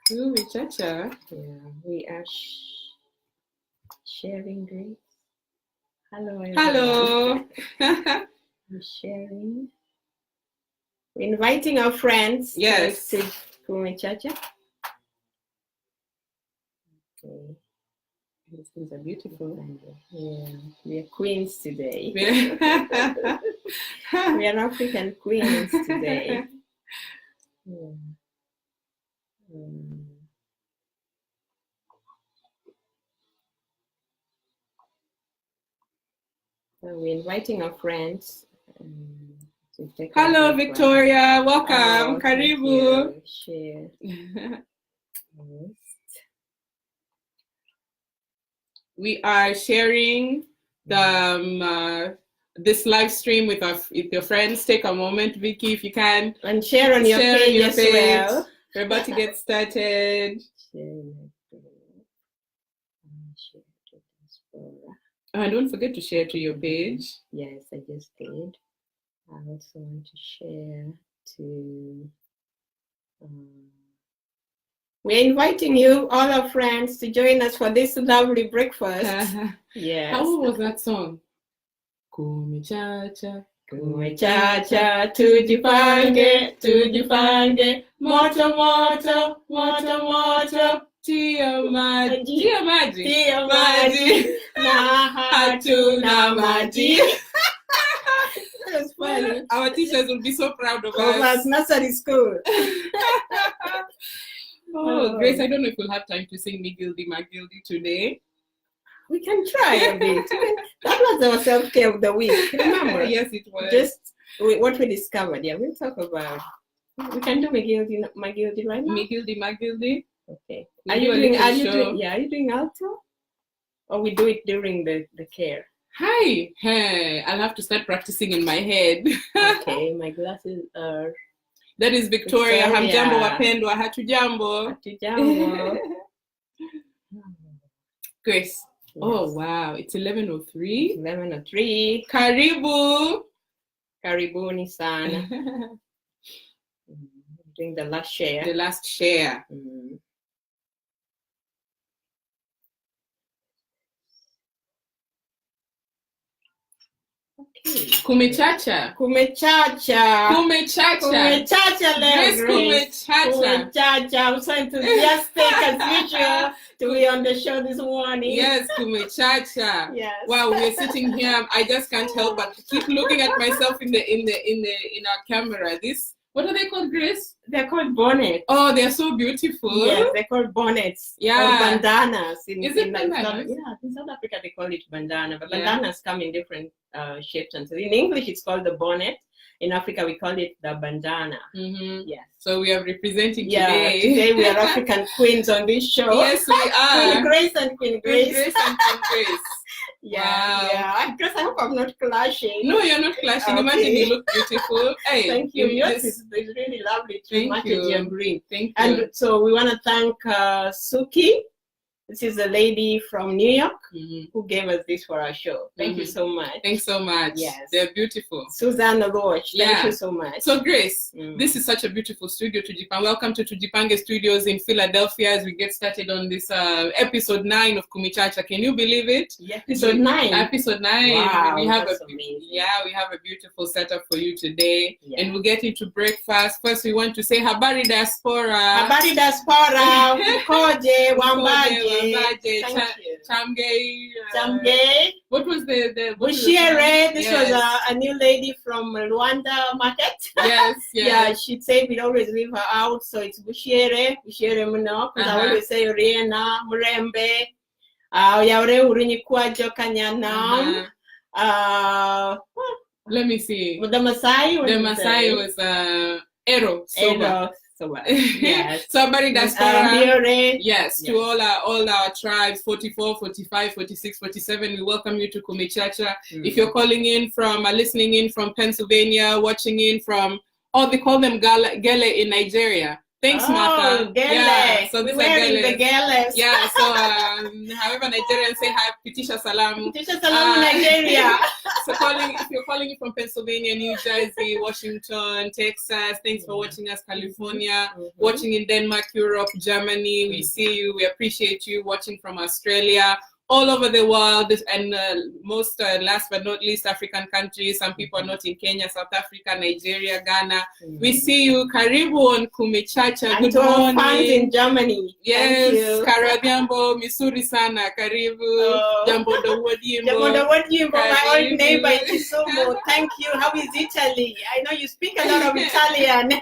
Kumechacha. Yeah, we are sharing grace. Hello, everyone. Hello. We're sharing. We're inviting our friends. Yes. To Kumechacha. Okay. These things are beautiful. Yeah, we are queens today. Yeah. We are African queens today. Yeah. So we're inviting our friends. To take Hello, Victoria. Welcome. Oh, Karibu. Share. We are sharing the this live stream with your friends. Take a moment, Vicky, if you can, and share on your page as well. We're about to get started. Don't forget to share to your page. Yes, I just did. I also want to share to. We're inviting you, all our friends, to join us for this lovely breakfast. Yes. How was that song? Kumechacha, Kumechacha, tujipange, tujipange, moto moto, moto moto, tia maji, na hatuna maji. That was funny. Our teachers will be so proud of us. Nursery school. Grace, I don't know if we'll have time to sing Migildi Magildi today. We can try a bit. That was our self-care of the week. Remember? Yes, it was. Just what we discovered. Yeah, we'll talk about. We can do Magildi right now. Migildi Magildi. Okay. Are you doing alto? Or we do it during the care? Hi. Hey, I'll have to start practicing in my head. Okay, my glasses are. That is Victoria. Hamjambo wapendwa. Hatujambo. Hatujambo. Grace. Yes. Oh wow, it's 11:03. 11:03. Karibu. Karibuni sana. Doing the last share. The last share. Okay. Kumechacha. Kumechacha. Kumechacha. Kumechacha, Grace. Kumechacha. Kumechacha. I'm so enthusiastic as usual to be on the show this morning. Yes, Kumechacha. Yes. Wow, we're sitting here. I just can't help but keep looking at myself in our camera. What are they called, Grace? They're called bonnets. Oh, they're so beautiful. Yes, they're called bonnets. Yeah. Or bandanas. Is it bandanas? In South Africa they call it bandana, but bandanas come in different shapes. And so in English it's called the bonnet. In Africa we call it the bandana. Mm-hmm. Yes. So we are representing today. Today we are African queens on this show. Yes, we are. Queen Grace and Queen Grace. Queen Grace and Queen Grace. Yeah, wow. Yeah. Grace, I hope I'm not clashing. No, you're not clashing. Okay. Imagine you look beautiful. Hey, thank you. Yours is really lovely too. Thank you. Your green. Thank you. And so we want to thank Suki. This is a lady from New York who gave us this for our show. Thank you so much. Thanks so much. Yes. They're beautiful. Susanna Roach, thank you so much. So Grace, this is such a beautiful studio, Tujipange. Welcome to Tujipange Studios in Philadelphia as we get started on this episode 9 of Kumechacha. Can you believe it? Episode 9. Episode 9. Wow, we have amazing. we have a beautiful setup for you today. Yeah. And we'll get into breakfast. First, we want to say Habari Diaspora. Habari Diaspora. Koje, Wambaje. Thank you. Chamge. What was the Bushiere. This was a new lady from Rwanda market. Yes, yes. Yeah, she'd say we'd always leave her out, so it's Bushiere Muno. Because I always say Riena, Murembe, Yaure Urinyikwajo Kanyana. Let me see. The Maasai was Ero. Yes. So Habari Diaspora. Yes, to all our tribes, 44, 45, 46, 47, we welcome you to Kumechacha. If you're calling in from, listening in from Pennsylvania, watching in from, they call them Gele in Nigeria. Thanks, Martha. Gele. Yeah, so these We're wearing the geles. Yeah, so however Nigerians say hi, Pitisha Salam. Pitisha Salam, Nigeria. So if you're calling from Pennsylvania, New Jersey, Washington, Texas, thanks for watching us, California, watching in Denmark, Europe, Germany, we see you, we appreciate you, watching from Australia, all over the world, and most, last but not least, African countries. Some people are not in Kenya, South Africa, Nigeria, Ghana. We see you. Karibu on Kumechacha. Good morning. Fans in Germany. Yes, Karabiambo, Misuri sana, Karibu. Jambo do Wodimbo. Jambo do Wodimbo, my old neighbor in Kisumu. Thank you. How is Italy? I know you speak a lot of Italian.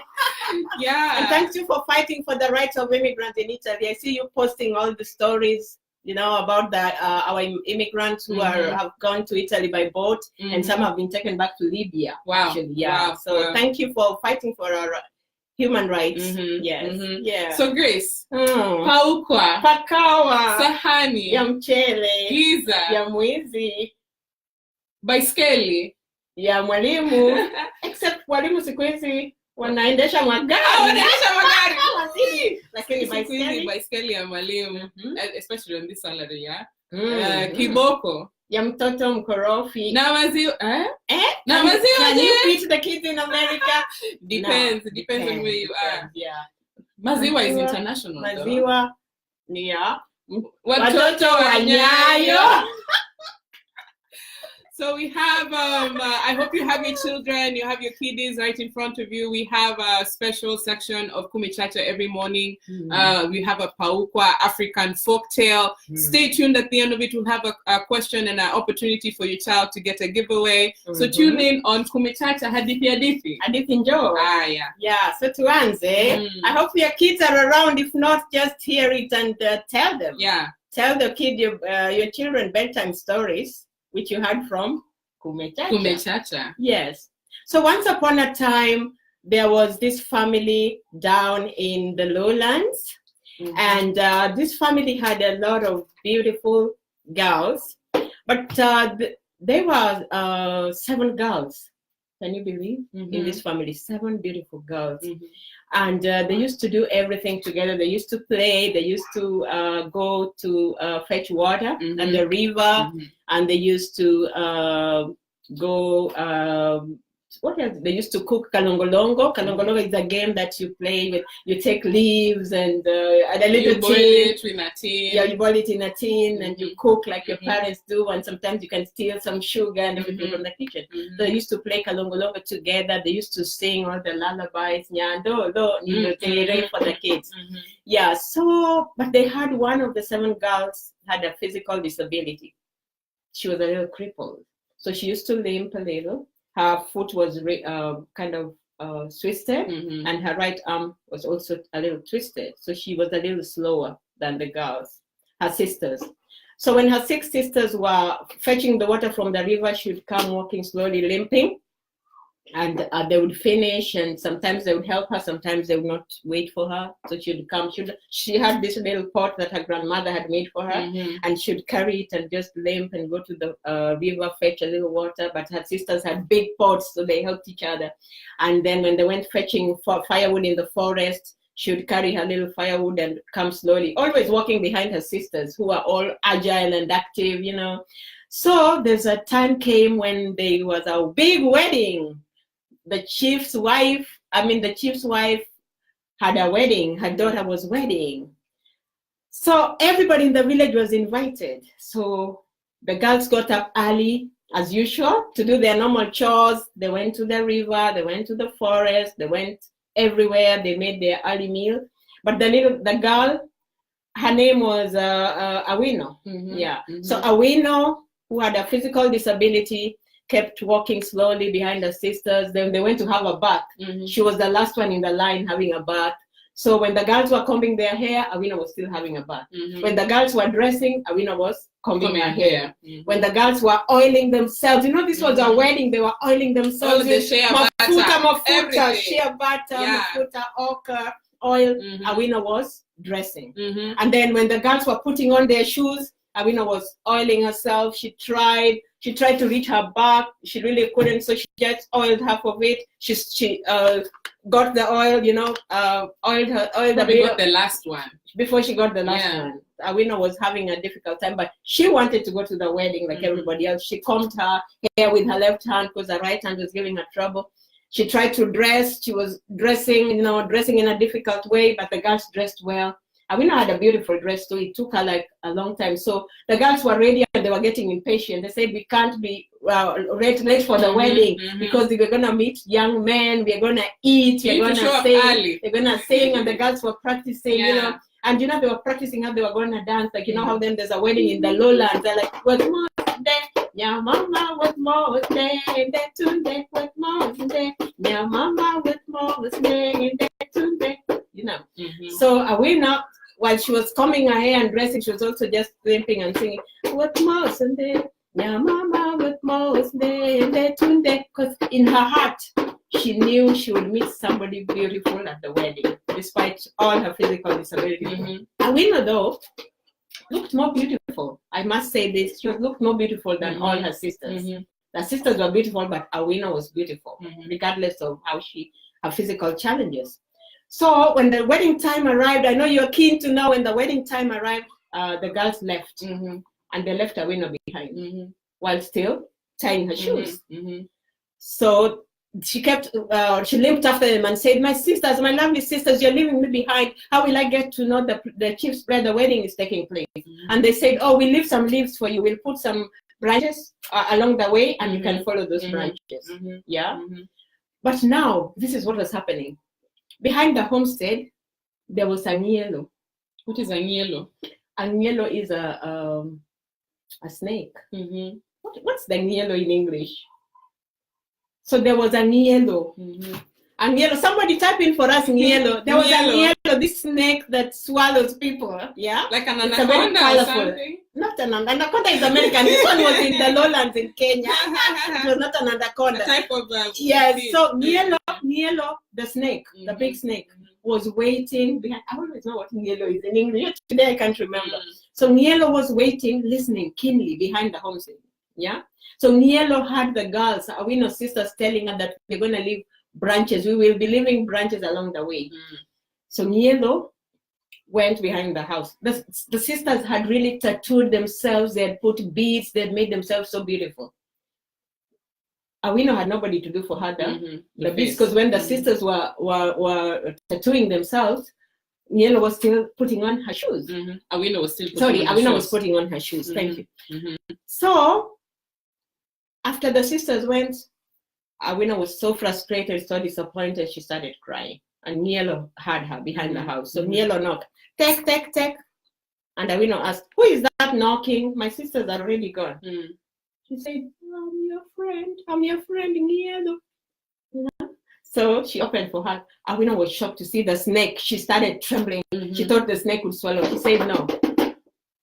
Yeah. And thank you for fighting for the rights of immigrants in Italy. I see you posting all the stories, you know, about that our immigrants who have gone to Italy by boat, and some have been taken back to Libya. Wow. Actually. Yeah. Wow. So thank you for fighting for our human rights. Yes. Yeah. So Grace, Paukwa, Pakawa, Sahani, ya mchele, Giza, ya mwizi, baiskeli, ya mwalimu. Except mwalimu siku hizi wanaendesha magari. Lakini baiskeli ya mwalimu, especially on this salary, yeah. Kiboko ya mtoto mkorofi. Na maziwa, Na maziwa. Can you beat the kids in America? Depends on where you are. Yeah. Maziwa is international. Maziwa ni ya watoto wa Nyayo. So we have, I hope you have your children, you have your kiddies right in front of you. We have a special section of Kumechacha every morning. We have a Paukwa African folktale. Stay tuned. At the end of it, we'll have a question and an opportunity for your child to get a giveaway. So tune in on Kumechacha Hadithi Hadithi. Hadithi njoo. Yeah. Yeah, so tuanze. I hope your kids are around. If not, just hear it and tell them. Yeah. Tell the kid, your children bedtime stories, which you heard from Kumechacha. Kumechacha. Yes. So once upon a time, there was this family down in the lowlands. And this family had a lot of beautiful girls. But there were 7 girls. Can you believe? In this family, 7 beautiful girls. And they used to do everything together. They used to play. They used to go to fetch water at the river. And they used to go, what else? They used to cook kalongolongo. Kalongolongo is a game that you play with. You take leaves and a little tin. Boil it in a tin. Yeah, you boil it in a tin and you cook like your parents do. And sometimes you can steal some sugar and everything from the kitchen. So they used to play kalongolongo together. They used to sing all the lullabies, nyando, for the kids. Yeah, so, but they had one of the 7 girls had a physical disability. She was a little crippled. So she used to limp a little. Her foot was kind of twisted, and her right arm was also a little twisted. So she was a little slower than the girls, her sisters. So when her 6 sisters were fetching the water from the river, she would come walking slowly, limping. And they would finish, and sometimes they would help her, sometimes they would not wait for her. So she would come. She had this little pot that her grandmother had made for her, and she would carry it and just limp and go to the river, fetch a little water. But her sisters had big pots, so they helped each other. And then when they went fetching firewood in the forest, she would carry her little firewood and come slowly, always walking behind her sisters, who are all agile and active, you know. So there's a time came when there was a big wedding. The chief's wife had a wedding. Her daughter was wedding. So everybody in the village was invited. So the girls got up early, as usual, to do their normal chores. They went to the river, they went to the forest, they went everywhere. They made their early meal. But the girl, her name was Awino. So Awino, who had a physical disability, kept walking slowly behind her sisters. Then they went to have a bath. She was the last one in the line having a bath. So when the girls were combing their hair, Awina was still having a bath. When the girls were dressing, Awina was combing her hair. When the girls were oiling themselves, you know, this was a wedding, they were oiling themselves. All the shea butter, shea butter, mafuta, ochre, oil. Awina was dressing. And then when the girls were putting on their shoes, Awina was oiling herself. She tried to reach her back. She really couldn't, so she just oiled half of it. She got the oil, oiled Probably got the last one. Before she got the last one. Awina was having a difficult time, but she wanted to go to the wedding like everybody else. She combed her hair with her left hand because her right hand was giving her trouble. She tried to dress. She was dressing in a difficult way, but the girls dressed well. Awina had a beautiful dress too. It took her like a long time. So the girls were ready and they were getting impatient. They said, we can't be late for the wedding because we're going to meet young men. We're going to eat. We're going to sing. They're going to sing. And the girls were practicing, And they were practicing how they were going to dance. Like, how then there's a wedding in the lowlands. They're like, what more day? Yeah, mama, what more day? Today, what more day? Yeah, mama, what more day? Today. So Awina, while she was combing her hair and dressing, she was also just clapping and singing, what more day? Yeah, mama, what more day? Today. Because in her heart, she knew she would meet somebody beautiful at the wedding, despite all her physical disability. Awina, though, looked more beautiful. I must say this. She looked more beautiful than all her sisters. The sisters were beautiful, but Awina was beautiful, regardless of her physical challenges. So when the wedding time arrived, I know you're keen to know when the wedding time arrived, the girls left. And they left Awina behind while still tying her shoes. So she limped after them and said, my sisters, my lovely sisters, you're leaving me behind. How will I get to know the chief's bride? The wedding is taking place. And they said, oh, we'll leave some leaves for you. We'll put some branches along the way and you can follow those branches. But now, this is what was happening. Behind the homestead, there was a nyelo. What is a nyelo? A nyelo is a snake. What's the nyelo in English? So there was a nyelo. Nyelo, somebody type in for us nyelo. There was a nyelo, this snake that swallows people. Yeah? Like an anaconda or something? Not an anaconda is American. This one was in the lowlands in Kenya. It was not an anaconda. A type of yes, so nyelo, the snake, the big snake, was waiting behind. I always know what nyelo is in English. Today I can't remember. So nyelo was waiting, listening keenly behind the homestead. Yeah? So nyelo had the girls, Awino's sisters, telling her that we're going to leave branches. We will be leaving branches along the way. So nyelo went behind the house. The sisters had really tattooed themselves. They had put beads. They had made themselves so beautiful. Awino had nobody to do for her the beads, because when the sisters were tattooing themselves, nyelo was still putting on her shoes. Awino was still putting on her shoes. Thank you. So after the sisters went, Awina was so frustrated, so disappointed, she started crying. And nyelo had her behind the house. So nyelo knocked, take. And Awina asked, who is that knocking? My sisters are already gone. She said, I'm your friend, nyelo. So she opened for her. Awina was shocked to see the snake. She started trembling. She thought the snake would swallow. She said, no,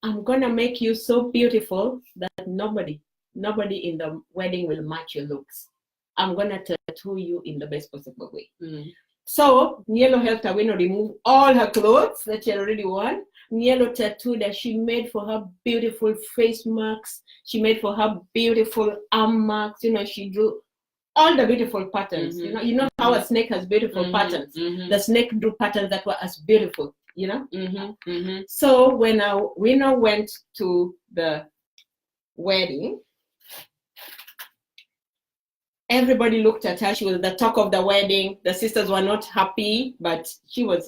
I'm going to make you so beautiful that nobody in the wedding will match your looks. I'm going to tattoo you in the best possible way. So nyelo helped Awina remove all her clothes that she had already worn. Nyelo tattooed that she made for her beautiful face marks. She made for her beautiful arm marks. She drew all the beautiful patterns. You know how a snake has beautiful patterns. The snake drew patterns that were as beautiful. So when Awina went to the wedding, everybody looked at her. She was the talk of the wedding. The sisters were not happy, but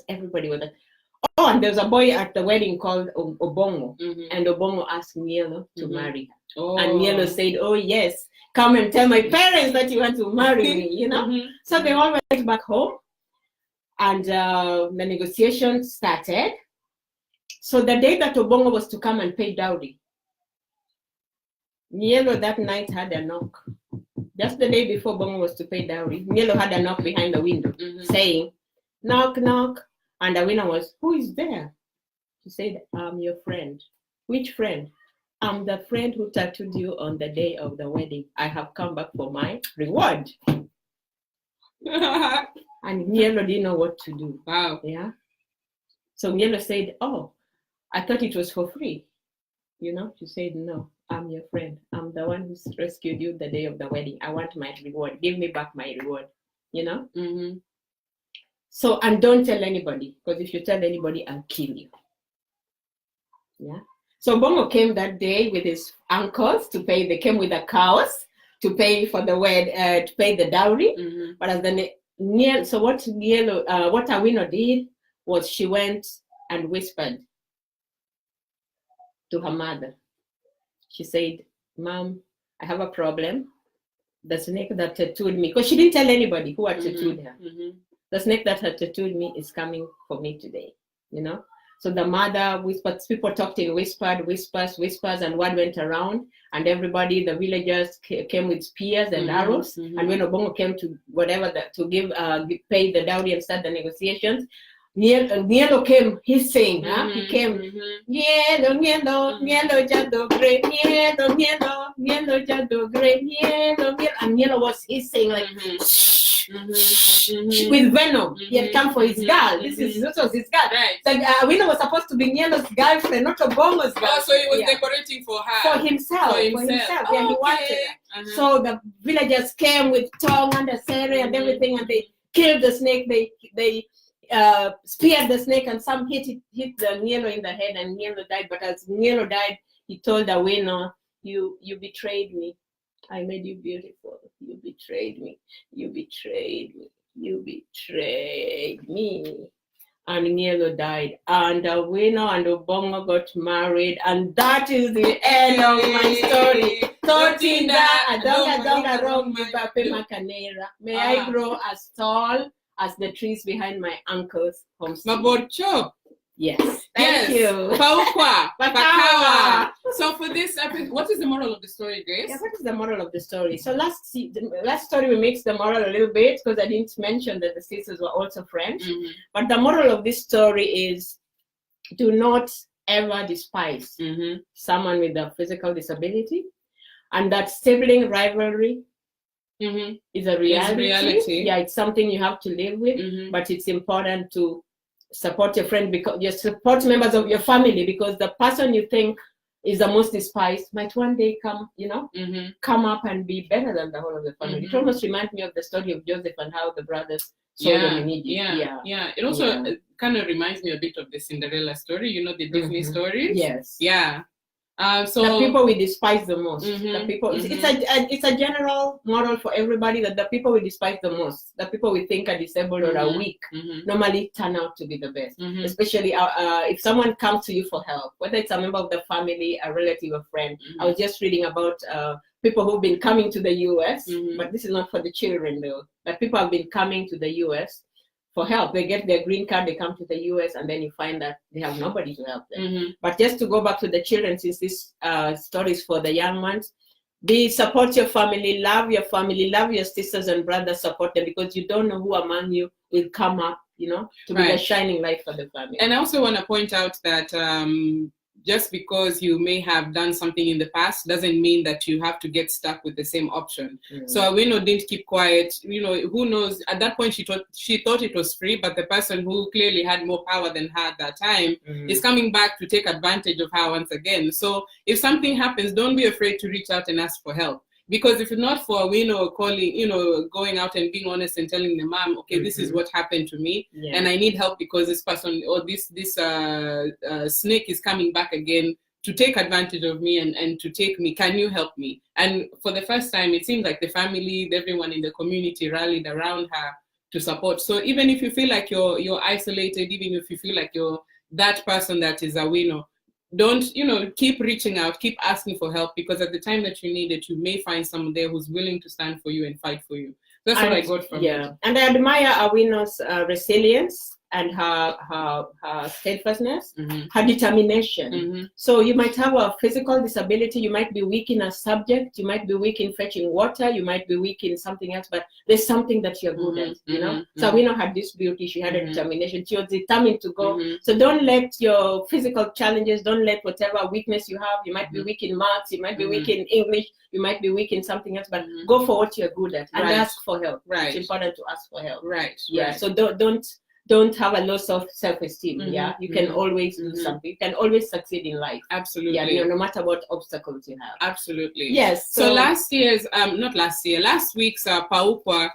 everybody was. Oh, and there was a boy at the wedding called Obongo, and Obongo asked nyelo to marry her. Oh. And nyelo said, oh yes, come and tell my parents that you want to marry me, So they all went back home, and the negotiation started. So the day that Obongo was to come and pay dowry, nyelo that night had a knock. Just the day before Bongo was to pay dowry, nyelo had a knock behind the window, saying, knock, knock. And Awina was, who is there? She said, I'm your friend. Which friend? I'm the friend who tattooed you on the day of the wedding. I have come back for my reward. And nyelo didn't know what to do. Wow. Yeah. So nyelo said, oh, I thought it was for free. She said, no, I'm your friend. I'm the one who rescued you the day of the wedding. I want my reward. Give me back my reward. So, and don't tell anybody, because if you tell anybody, I'll kill you. Yeah. So Bongo came that day with his uncles to pay. They came with the cows to pay for the to pay the dowry. But as the so what Awino did was she went and whispered to her mother. She said, "Mom, I have a problem. The snake that tattooed me," because she didn't tell anybody who had tattooed her. The snake that had tattooed me is coming for me today, you know. So the mother whispered, people talked in whispers, and word went around, and everybody, the villagers came with spears and arrows, and when Obongo came to pay the dowry and start the negotiations, Nielo came, he's saying, he came, Nielo jado great, Nielo jado great, and Nielo was, he's saying like, with venom. He had come for his girl. This was his girl. Right. So Wino was supposed to be Nielo's girlfriend, not Obongo's girl. Oh, so he was decorating for her. For himself. Oh, Yeah, he wanted her. So the villagers came with tongue and the sere and everything, and they killed the snake. They speared the snake, and some hit the Nielo in the head, and Nielo died. But as Nielo died, he told Awino, you betrayed me. I made you beautiful. You betrayed me. You betrayed me. You betrayed me. And Nielo died. And Awino and Obongo got married. And that is the end of my story. Totinda adonga wrong makanera. May I grow as tall as the trees behind my uncle's homestead. Maborcho. Yes. Thank you. Paukwa. Pakawa. So for this episode, what is the moral of the story, Grace? Yeah, what is the moral of the story? So the last story we mixed the moral a little bit because I didn't mention that the sisters were also French. But the moral of this story is do not ever despise someone with a physical disability, and that sibling rivalry is a reality. Yeah, it's something you have to live with, but it's important to support your friend, because you support members of your family, because the person you think is the most despised might one day come up and be better than the whole of the family. It almost reminds me of the story of Joseph and how the brothers sold him in Egypt. It also kind of reminds me a bit of the Cinderella story, the Disney stories. Yes. Yeah. So the people we despise the most, the people, it's a general model for everybody, that the people we despise the most, the people we think are disabled or are weak, normally turn out to be the best. Especially if someone comes to you for help, whether it's a member of the family, a relative, a friend. I was just reading about people who've been coming to the US, but this is not for the children though, but people have been coming to the US for help. They get their green card, they come to the US, and then you find that they have nobody to help them. But just to go back to the children, since this story is for the young ones, support your family, love your sisters and brothers, support them, because you don't know who among you will come up, to be the shining light for the family. And I also want to point out that just because you may have done something in the past doesn't mean that you have to get stuck with the same option. So Awino didn't keep quiet. Who knows? At that point, she thought it was free, but the person who clearly had more power than her at that time is coming back to take advantage of her once again. So if something happens, don't be afraid to reach out and ask for help. Because if it's not for Awino calling, going out and being honest and telling the mom, okay, this is what happened to me, and I need help because this person or this snake is coming back again to take advantage of me and to take me. Can you help me? And for the first time, it seemed like the family, everyone in the community rallied around her to support. So even if you feel like you're isolated, even if you feel like you're that person that is Awino, don't, keep reaching out, keep asking for help, because at the time that you need it, you may find someone there who's willing to stand for you and fight for you. That's what I got from it. And I admire Awino's resilience and her steadfastness, her determination. So you might have a physical disability, you might be weak in a subject, you might be weak in fetching water, you might be weak in something else, but there's something that you're good at, So Awino had this beauty, she had a determination, she was determined to go. So don't let your physical challenges, don't let whatever weakness you have, you might be weak in maths, you might be weak in English, you might be weak in something else, but go for what you're good at and ask for help. It's important to ask for help. So don't have a loss of self-esteem. You can always do something. You can always succeed in life. Absolutely. No matter what obstacles you have. Absolutely. Yes. So last week's Paukwa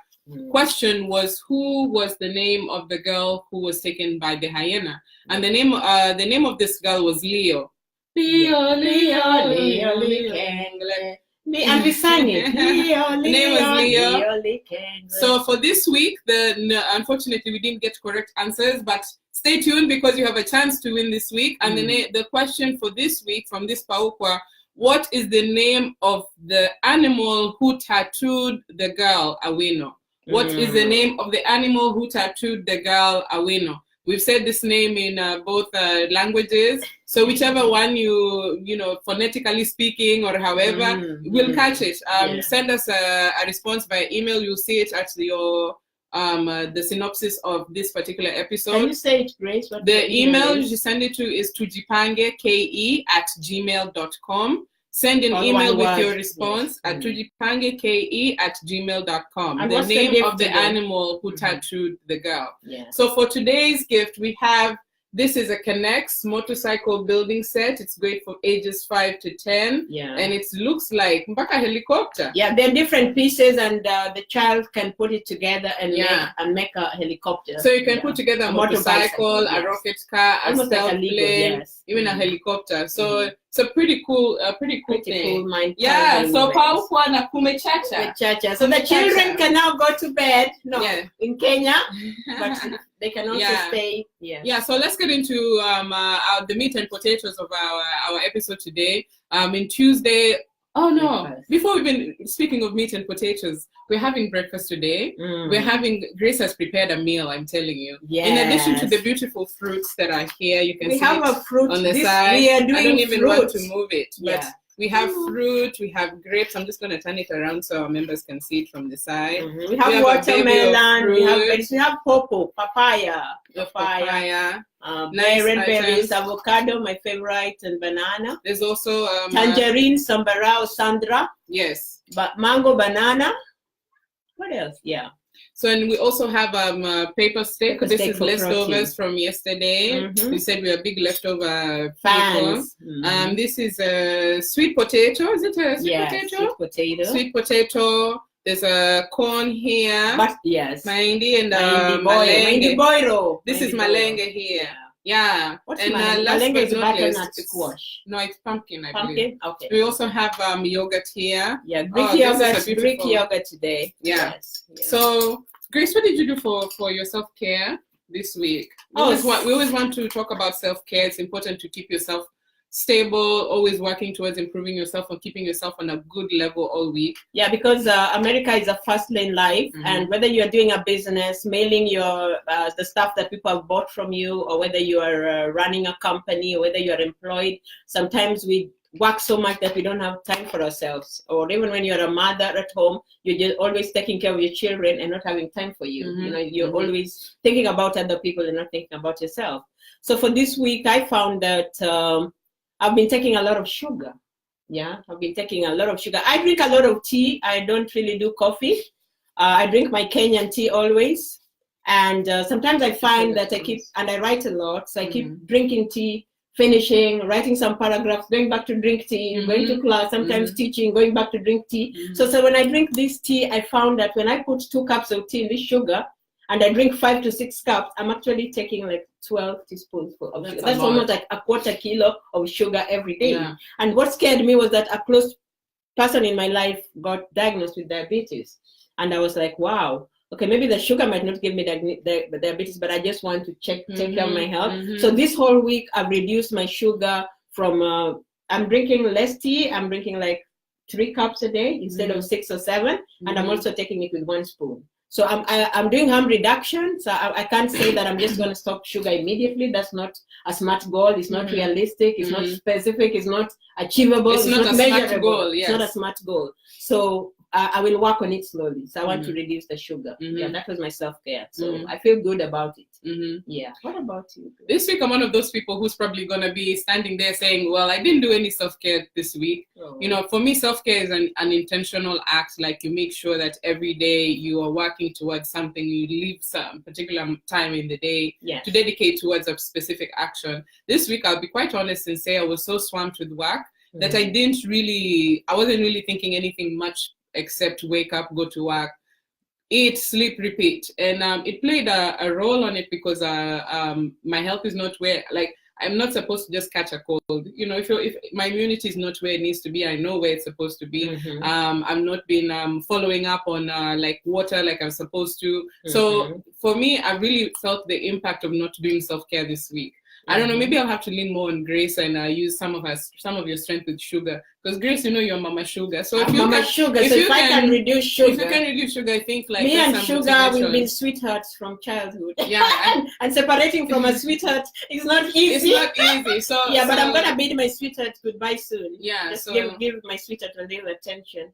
question was, who was the name of the girl who was taken by the hyena? And the name of this girl was Leo. Leo, Leo, Leo, Leo. And we sang it. The name was Leo. So for this week, unfortunately we didn't get correct answers, but stay tuned because you have a chance to win this week. And the question for this week from this Paukwa: what is the name of the animal who tattooed the girl Awino? What is the name of the animal who tattooed the girl Awino? We've said this name in both languages, so whichever one you know, phonetically speaking or however, we'll catch it. Send us a response by email. You'll see it at your the synopsis of this particular episode. Can you say it, Grace? What the email you send it to is tujipangeke@gmail.com. Send an email with your response at tujipangeke@gmail.com. And the name of the today? Animal who tattooed the girl. Yeah. So for today's gift, we have, this is a Connects motorcycle building set. It's great for ages 5 to 10. Yeah. And it looks like Mpaka helicopter. Yeah, they're different pieces, and the child can put it together and make a helicopter. So you can put together a motorcycle, a rocket car, a stealth plane, even a helicopter. So it's a pretty cool thing. Cool mind. Yeah, so Paukwa na Kumechacha. So the children can now go to bed. In Kenya, but they can also stay. Yeah, so let's get into the meat and potatoes of our episode today. In Tuesday. Oh no! Breakfast. Before we've been speaking of meat and potatoes, we're having breakfast today. Grace has prepared a meal. I'm telling you. Yes. In addition to the beautiful fruits that are here, you can see have a fruit on the side. We are doing I don't even fruit. want to move it, but we have fruit. We have grapes. I'm just going to turn it around so our members can see it from the side. We have watermelon. We have pawpaw, papaya. Berries, avocado, my favorite, and banana. There's also tangerine, sambarao, sandra. Yes. But mango, banana. What else? Yeah. So, and we also have paper steak. This is leftovers from yesterday. We said we are big leftover fans. People. This is a sweet potato. Is it a sweet potato? Sweet potato. Sweet potato. There's a corn here. But yes. Mahindi and malenge. This is malenge here. Yeah. What's and malenge is butternut squash. No, it's pumpkin, I believe. Okay. We also have yogurt here. Yeah, Greek yogurt today. Yeah. Yes. So, Grace, what did you do for your self-care this week? We always want to talk about self-care. It's important to keep yourself stable, always working towards improving yourself and keeping yourself on a good level all week. Yeah, because America is a fast lane life, and whether you're doing a business, mailing your the stuff that people have bought from you, or whether you are running a company, or whether you're employed, sometimes we work so much that we don't have time for ourselves. Or even when you're a mother at home, you're just always taking care of your children and not having time for you. You know, you're always thinking about other people and not thinking about yourself. So for this week, I found that I've been taking a lot of sugar. Yeah, I've been taking a lot of sugar. I drink a lot of tea. I don't really do coffee. I drink my Kenyan tea always. And sometimes I find that I write a lot. So I keep drinking tea, finishing, writing some paragraphs, going back to drink tea, going to class, sometimes teaching, going back to drink tea. So when I drink this tea, I found that when I put 2 cups of tea in this sugar, and I drink 5 to 6 cups, I'm actually taking like 12 teaspoons of sugar. That's almost like a quarter kilo of sugar every day. Yeah. And what scared me was that a close person in my life got diagnosed with diabetes. And I was like, wow, okay, maybe the sugar might not give me diabetes, but I just want to take care of my health. So this whole week, I've reduced my sugar from, I'm drinking less tea. I'm drinking like 3 cups a day instead of 6 or 7. And I'm also taking it with 1 spoon. So I'm doing harm reduction. So I can't say that I'm just going to stop sugar immediately. That's not a smart goal. It's not realistic. It's not specific. It's not achievable. It's not a measurable. smart goal. Yes. It's not a smart goal. So I will work on it slowly. So I want to reduce the sugar. Yeah, that was my self-care. So I feel good about it. Yeah. What about you? This week, I'm one of those people who's probably going to be standing there saying, well, I didn't do any self-care this week. You know, for me, self-care is an intentional act. Like you make sure that every day you are working towards something. You leave some particular time in the day to dedicate towards a specific action. This week, I'll be quite honest and say I was so swamped with work that I wasn't really thinking anything much except wake up, go to work, eat, sleep, repeat. And it played a role on it because my health is not where, like, I'm not supposed to just catch a cold. You know, if my immunity is not where it needs to be, I know where it's supposed to be. I'm not been following up on like water like I'm supposed to. So for me, I really felt the impact of not doing self-care this week. I don't know, maybe I'll have to lean more on Grace and use some of your strength with sugar. Because Grace, you know, you're Mama Sugar. So if if I can reduce sugar. If you can reduce sugar, I think like me and sugar, we've been sweethearts from childhood. Yeah. And separating from a sweetheart is not easy. It's not easy. So yeah, but I'm gonna bid my sweetheart goodbye soon. Yeah. Just so give my sweetheart a little attention.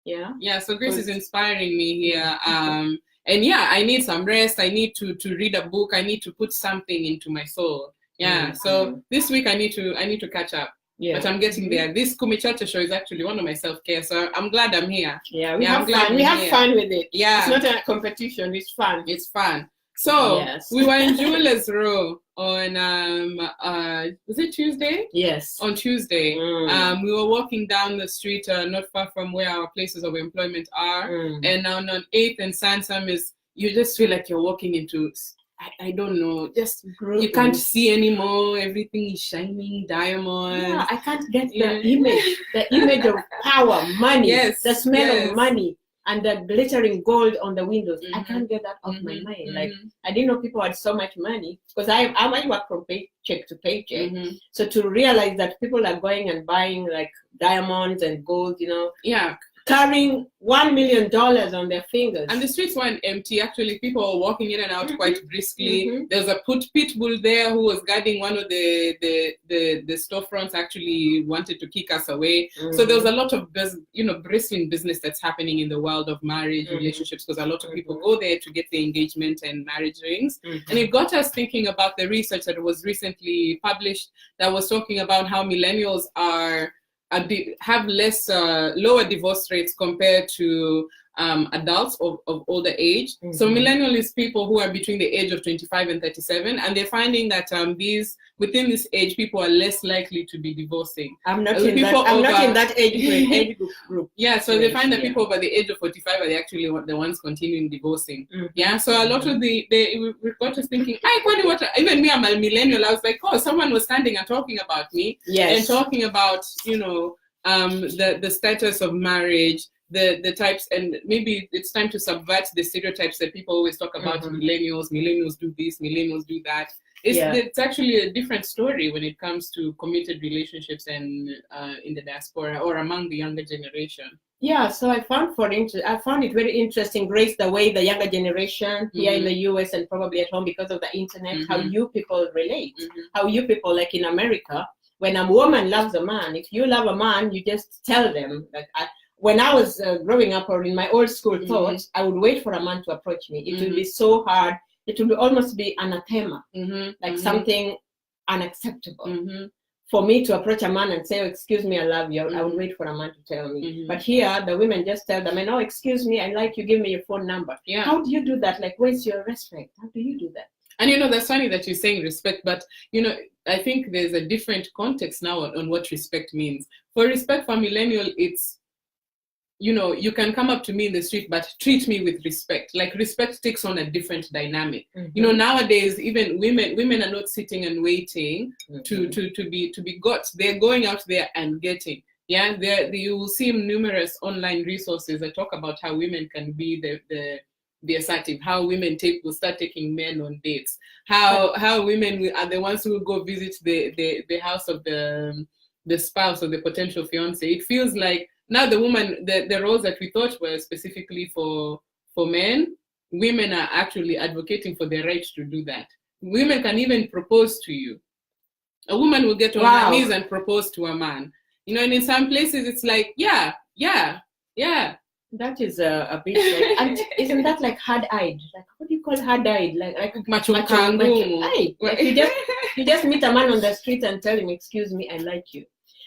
Yeah. Yeah, so Grace is inspiring me here. And yeah, I need some rest. I need to read a book. I need to put something into my soul. Yeah, so this week I need to catch up. Yeah. But I'm getting there. This Kumechacha show is actually one of my self-care, so I'm glad I'm here. Yeah, we have fun. We have fun with it. Yeah. It's not a competition, it's fun. It's fun. So we were in Jewelers Row on was it Tuesday? Yes. On Tuesday. We were walking down the street not far from where our places of employment are. And on 8th and Sansam you just feel like you're walking into I don't know, just you can't see anymore. Everything is shining, diamonds. Yeah, I can't get the image of power, money, the smell of money, and the glittering gold on the windows. I can't get that off my mind. Like, I didn't know people had so much money because I work from paycheck to paycheck. So to realize that people are going and buying like diamonds and gold, you know. Yeah. Carrying $1 million on their fingers. And the streets weren't empty. Actually, people were walking in and out quite briskly. There was a pit bull there who was guarding one of the storefronts, actually wanted to kick us away. So there was a lot of bristling business that's happening in the world of marriage, relationships, because a lot of people go there to get the engagement and marriage rings. And it got us thinking about the research that was recently published that was talking about how millennials have lower divorce rates compared to adults of older age. So millennial is people who are between the age of 25 and 37, and they're finding that within this age, people are less likely to be divorcing. I'm not in that age group. Yeah, so they find that people over the age of 45 are actually the ones continuing divorcing. Yeah, so a lot of we got us thinking, even me, I'm a millennial. I was like, oh, someone was standing and talking about me and talking about, the status of marriage, the types, and maybe it's time to subvert the stereotypes that people always talk about. Millennials do this, millennials do that. It's actually a different story when it comes to committed relationships and in the diaspora or among the younger generation. Yeah, so I found it very interesting, Grace, the way the younger generation here in the US and probably at home because of the internet, how you people relate, how you people, like in America, when a woman loves a man, if you love a man, you just tell them. Like when I was growing up or in my old school thoughts, I would wait for a man to approach me. It would be so hard. It would almost be anathema, like something unacceptable. For me to approach a man and say, oh, excuse me, I love you, I would wait for a man to tell me. But here, the women just tell them, oh, excuse me, I like you, give me your phone number. Yeah. How do you do that? Like, where's your respect? How do you do that? And that's funny that you're saying respect, but I think there's a different context now on what respect means. For respect for millennial, it's, you can come up to me in the street, but treat me with respect. Like respect takes on a different dynamic. Nowadays, even women are not sitting and waiting to be got. They're going out there and getting. Yeah, you will see numerous online resources that talk about how women can be the assertive, how women will start taking men on dates, how women are the ones who will go visit the house of the spouse or the potential fiance. It feels like now the woman, the roles that we thought were specifically for men, women are actually advocating for their right to do that. Women can even propose to you. A woman will get on her knees and propose to a man. And in some places it's like, yeah. That is a bit like, and isn't that like hard-eyed? Like, what do you call hard-eyed? Like macho. Like you just meet a man on the street and tell him, excuse me, I like you.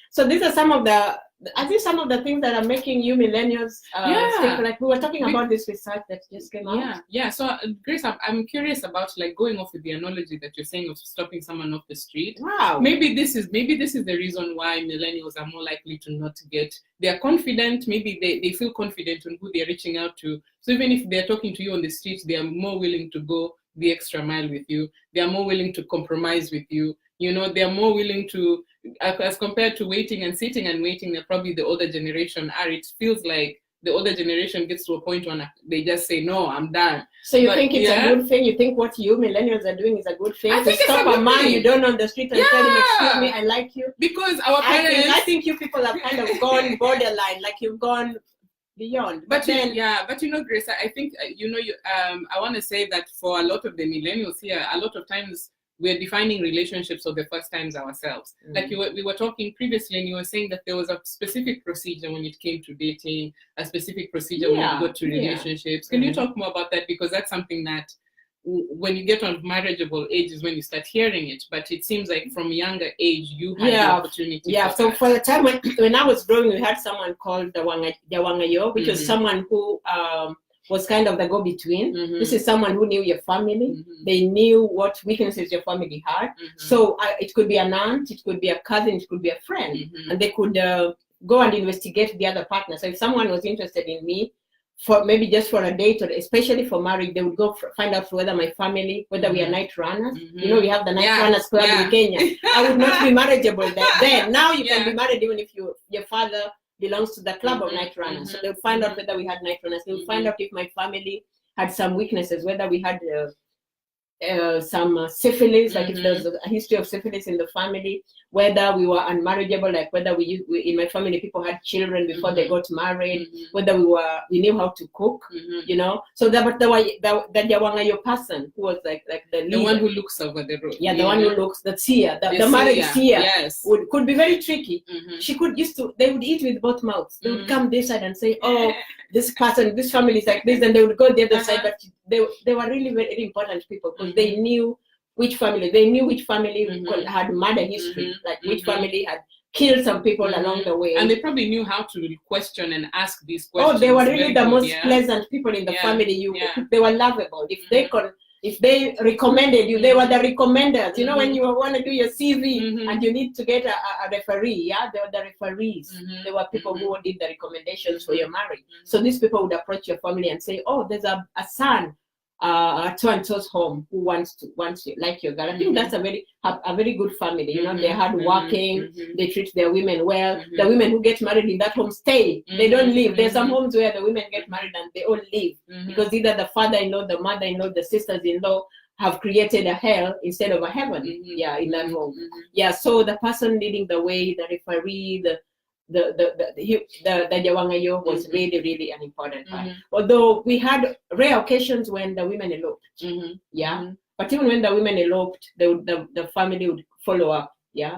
So these are some of the I think some of the things that are making you millennials stick, like we were talking about this research that just came out. So Grace, I'm curious about like going off with the analogy that you're saying of stopping someone off the street. Wow. Maybe this is the reason why millennials are more likely to not get. They're confident. Maybe they feel confident on who they're reaching out to. So even if they're talking to you on the street, they are more willing to go the extra mile with you. They are more willing to compromise with you. You know, they are more willing to, as compared to waiting and sitting and waiting, that probably the older generation are. It feels like the older generation gets to a point when they just say, no, I'm done. So you think it's a good thing? You think what you millennials are doing is a good thing? To stop a man you don't know on the street and tell him, excuse me, I like you? Because our parents... I think you people have kind of gone borderline, like you've gone beyond. But you know, Grace, I think, I want to say that for a lot of the millennials here, a lot of times, we're defining relationships for the first times ourselves. Like we were talking previously, and you were saying that there was a specific procedure when it came to dating, a specific procedure when you got to relationships. Can you talk more about that? Because that's something that when you get on marriageable age is when you start hearing it. But it seems like from a younger age, you had the opportunity. Yeah, so for the time when I was growing, we had someone called the Wangayo, which was someone who... was kind of the go-between. This is someone who knew your family. They knew what weaknesses your family had. So it could be an aunt, it could be a cousin, it could be a friend. And they could go and investigate the other partner. So if someone was interested in me, for maybe just for a date, or especially for marriage, they would go find out whether my family, whether we are night runners. You know, we have the night runners club in Kenya. I would not be marriageable then. Now you can be married even if your father belongs to the club of night runners. So they'll find out whether we had night runners. They'll find out if my family had some weaknesses, whether we had some syphilis, like if there's a history of syphilis in the family, whether we were unmarriageable, like whether we in my family people had children before they got married, whether we knew how to cook, you know. So but the Yawangayo person who was like the one who looks over the road. Yeah, the one who looks, the seer, the married seer, could be very tricky. She they would eat with both mouths. They would come this side and say, oh, this person, this family is like this, and they would go the other side. But they were really very important people because they knew which family had murder history, like which family had killed some people along the way. And they probably knew how to question and ask these questions. Oh, they were really the most pleasant people in the family. They were lovable. If they recommended you, they were the recommenders. You know, when you want to do your CV and you need to get a referee, they were the referees. They were people who did the recommendations for your marriage. So these people would approach your family and say, oh, there's a son at so-and-so's home who wants you, like your girl. I think that's a very good family. You know, they're hardworking, they treat their women well. The women who get married in that home stay. They don't leave. There's some homes where the women get married and they all leave because either the father-in-law, the mother-in-law, the sisters-in-law have created a hell instead of a heaven. In that home. So the person leading the way, the referee, the Yawangayo was really, really an important part. Although we had rare occasions when the women eloped. But even when the women eloped, the family would follow up.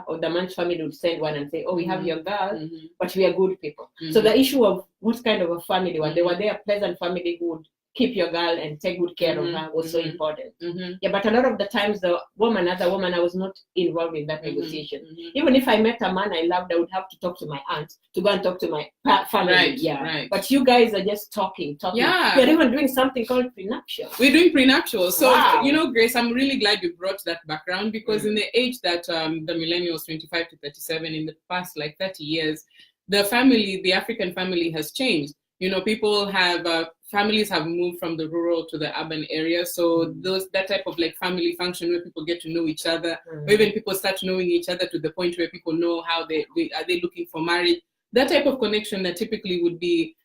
Or the man's family would send one and say, oh, we have your girl, but we are good people. So the issue of what kind of a family were they a pleasant family who would keep your girl and take good care of her was so important. But a lot of the times the woman, as a woman, I was not involved in that negotiation. Even if I met a man I loved, I would have to talk to my aunt to go and talk to my family. But you guys are just talking. We're even doing something called prenuptial. We're doing prenuptial. So, you know, Grace, I'm really glad you brought that background because in the age that the millennials, 25 to 37, in the past like 30 years, the African family has changed. You know, families have moved from the rural to the urban area. So that type of like family function where people get to know each other, or even people start knowing each other to the point where people know how they looking for marriage. That type of connection that typically would be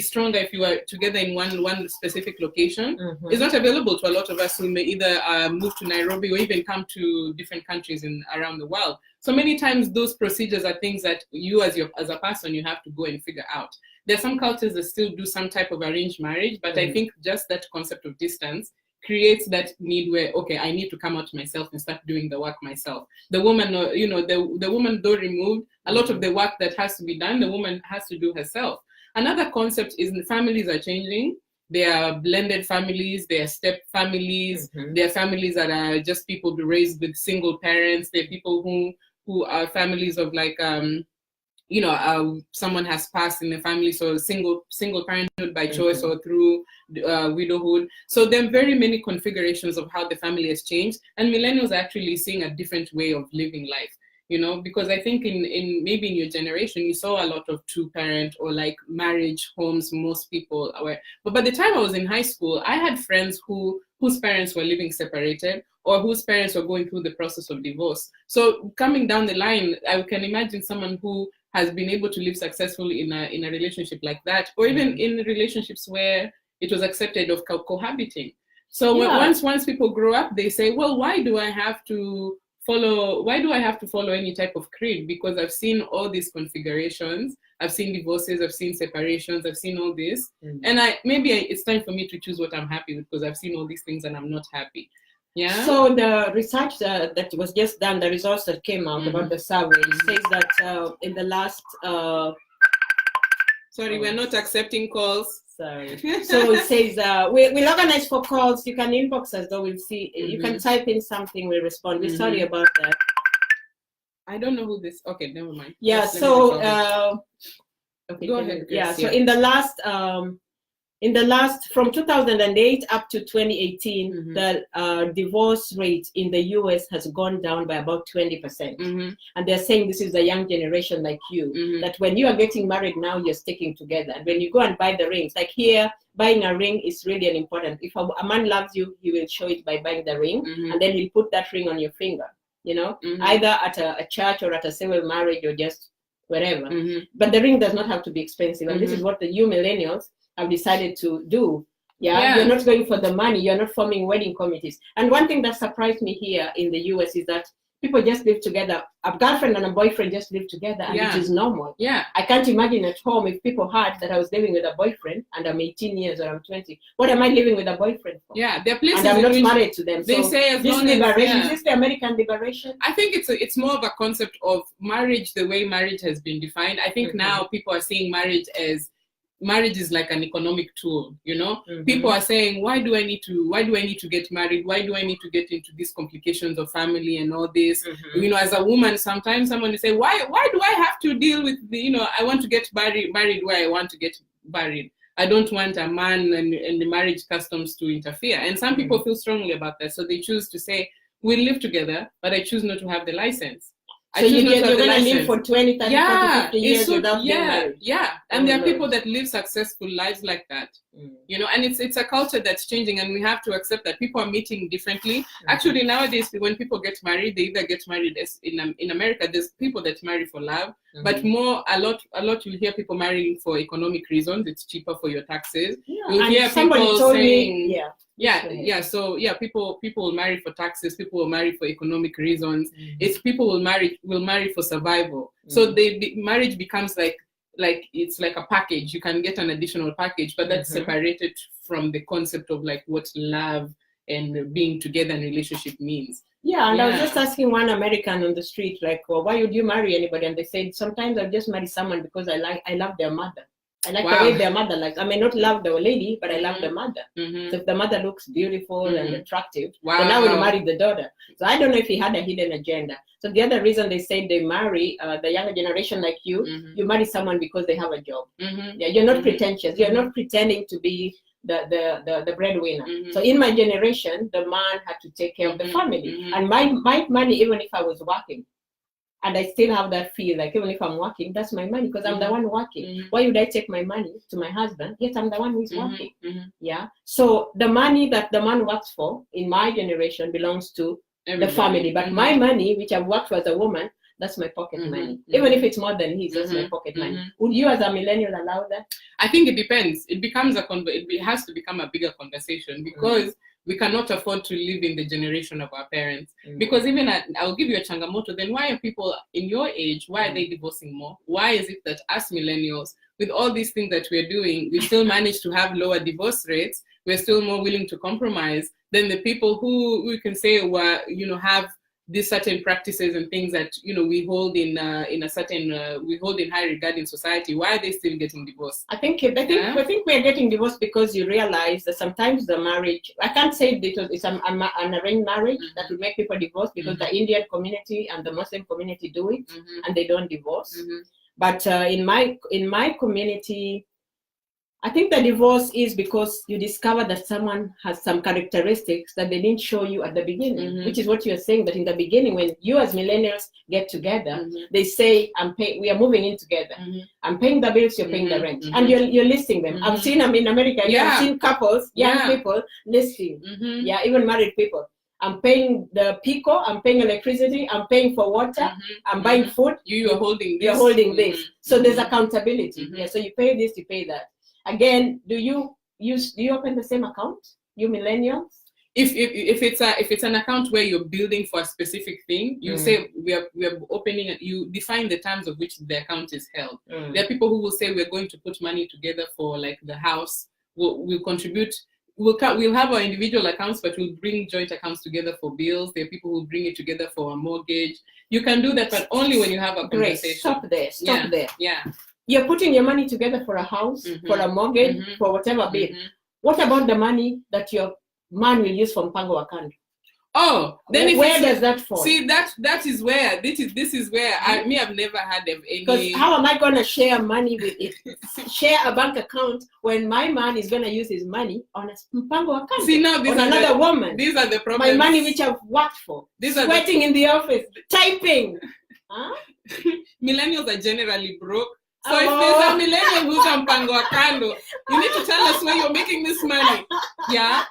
stronger if you were together in one specific location is not available to a lot of us who may either move to Nairobi or even come to different countries around the world. So many times those procedures are things that you as a person, you have to go and figure out. There are some cultures that still do some type of arranged marriage, but I think just that concept of distance creates that need where, okay, I need to come out myself and start doing the work myself. The woman, you know, the woman though removed, a lot of the work that has to be done, the woman has to do herself. Another concept is the families are changing. There are blended families, there are step families, there are families that are just people raised with single parents, there are people who are families of like, someone has passed in the family, so single parenthood by choice or through widowhood. So there are very many configurations of how the family has changed, and millennials are actually seeing a different way of living life. Because I think in maybe in your generation, you saw a lot of two-parent or like marriage homes, most people were. But by the time I was in high school, I had friends whose parents were living separated or whose parents were going through the process of divorce. So coming down the line, I can imagine someone who has been able to live successfully in a relationship like that, or even in relationships where it was accepted of cohabiting. So once people grow up, they say, well, why do I have to follow any type of creed? Because I've seen all these configurations, I've seen divorces, I've seen separations, I've seen all this, and it's time for me to choose what I'm happy with, because I've seen all these things and I'm not happy. Yeah. So the research that was just done, the results that came out about the survey says that in the last sorry, we're not accepting calls. Sorry. So it says we'll organize for calls. You can inbox us, though. We'll see. You can type in something, we'll respond. We're sorry about that. I don't know who this. Okay, never mind. Yeah. Just so okay, go ahead, Grace. Yeah. So in the last from 2008 up to 2018, the divorce rate in the US has gone down by about 20%. And they're saying this is a young generation like you, that when you are getting married now, you're sticking together. And when you go and buy the rings, like here, buying a ring is really an important. If a man loves you, he will show it by buying the ring, and then he'll put that ring on your finger, either at a church or at a civil marriage or just wherever. But the ring does not have to be expensive. And this is what the new millennials have decided to do. You're not going for the money, you're not forming wedding committees. And one thing that surprised me here in the US is that people just live together. A girlfriend and a boyfriend just live together, and it is normal. I can't imagine at home if people heard that I was living with a boyfriend and I'm 18 years or I'm 20. What am I living with a boyfriend for? There are places and I'm not married to them. They say as this long liberation, as, is this the American liberation? I think it's more of a concept of marriage, the way marriage has been defined. I think now people are seeing marriage is like an economic tool. People are saying, why do I need to get married? Why do I need to get into these complications of family and all this? As a woman, sometimes someone will say, why do I have to deal with I want to get married where I want to get married. I don't want a man and the marriage customs to interfere. And some people feel strongly about that, so they choose to say, we'll live together, but I choose not to have the license. So you're going to live for 20, 30, 40, 50 years without being married. And there are people that live successful lives like that. And it's a culture that's changing, and we have to accept that people are meeting differently. Actually, nowadays, when people get married, they either get married as in America, there's people that marry for love, but a lot you'll hear people marrying for economic reasons. It's cheaper for your taxes. You'll hear people saying, people will marry for taxes, people will marry for economic reasons. It's people will marry for survival. So the marriage becomes like it's like a package. You can get an additional package, but that's separated from the concept of like what love and being together in relationship means. I was just asking one American on the street, like, well, why would you marry anybody? And they said, sometimes I just marry someone because I love their mother. I like the way their mother likes. I may not love the lady, but I love the mother. So if the mother looks beautiful and attractive, then I will marry the daughter. So I don't know if he had a hidden agenda. So the other reason they say they marry the younger generation like you, you marry someone because they have a job. You're not pretentious. You're not pretending to be the breadwinner. So in my generation, the man had to take care of the family. And my money, even if I was working, and I still have that feel like even if I'm working, that's my money because I'm the one working. Why would I take my money to my husband? Yet I'm the one who's working. So the money that the man works for in my generation belongs to the family. But my money, which I've worked for as a woman, that's my pocket money. Even if it's more than his, that's my pocket money. Would you as a millennial allow that? I think it depends. It has to become a bigger conversation because we cannot afford to live in the generation of our parents. Because even I'll give you a changamoto, then why are people in your age, why are they divorcing more? Why is it that us millennials, with all these things that we're doing, we still manage to have lower divorce rates? We're still more willing to compromise than the people who we can say were, have these certain practices and things that we hold in high regard in society. Why are they still getting divorced? I think we are getting divorced because you realize that sometimes the marriage, I can't say it's an arranged marriage that will make people divorce because the Indian community and the Muslim community do it and they don't divorce. But in my community, I think the divorce is because you discover that someone has some characteristics that they didn't show you at the beginning, which is what you're saying, that in the beginning, when you as millennials get together, they say, we are moving in together. I'm paying the bills, you're paying the rent. And you're listing them. I've seen them in America. I've seen couples, young people listing. Yeah, even married people. I'm paying the pico, I'm paying electricity, I'm paying for water, I'm buying food. You're holding this. You're holding this. So there's accountability. Yeah, so you pay this, you pay that. Again, do you open the same account, you millennials? If it's an account where you're building for a specific thing, you say we are opening. You define the terms of which the account is held. There are people who will say we're going to put money together for like the house. We'll contribute. We'll have our individual accounts, but we'll bring joint accounts together for bills. There are people who bring it together for a mortgage. You can do that, but only when you have a conversation. Stop there. Yeah. You're putting your money together for a house, for a mortgage, for whatever bill. What about the money that your man will use from Pango account? Oh, then where does that fall? See, that is where this is where I've never had any. Because how am I going to share money with it? Share a bank account when my man is going to use his money on a Pango account. See, now on another woman. These are the problems. My money which I've worked for. Sweating in the office, typing. Huh? Millennials are generally broke. So if there's a millennial who's on Pango Akando, you need to tell us where you're making this money. Yeah?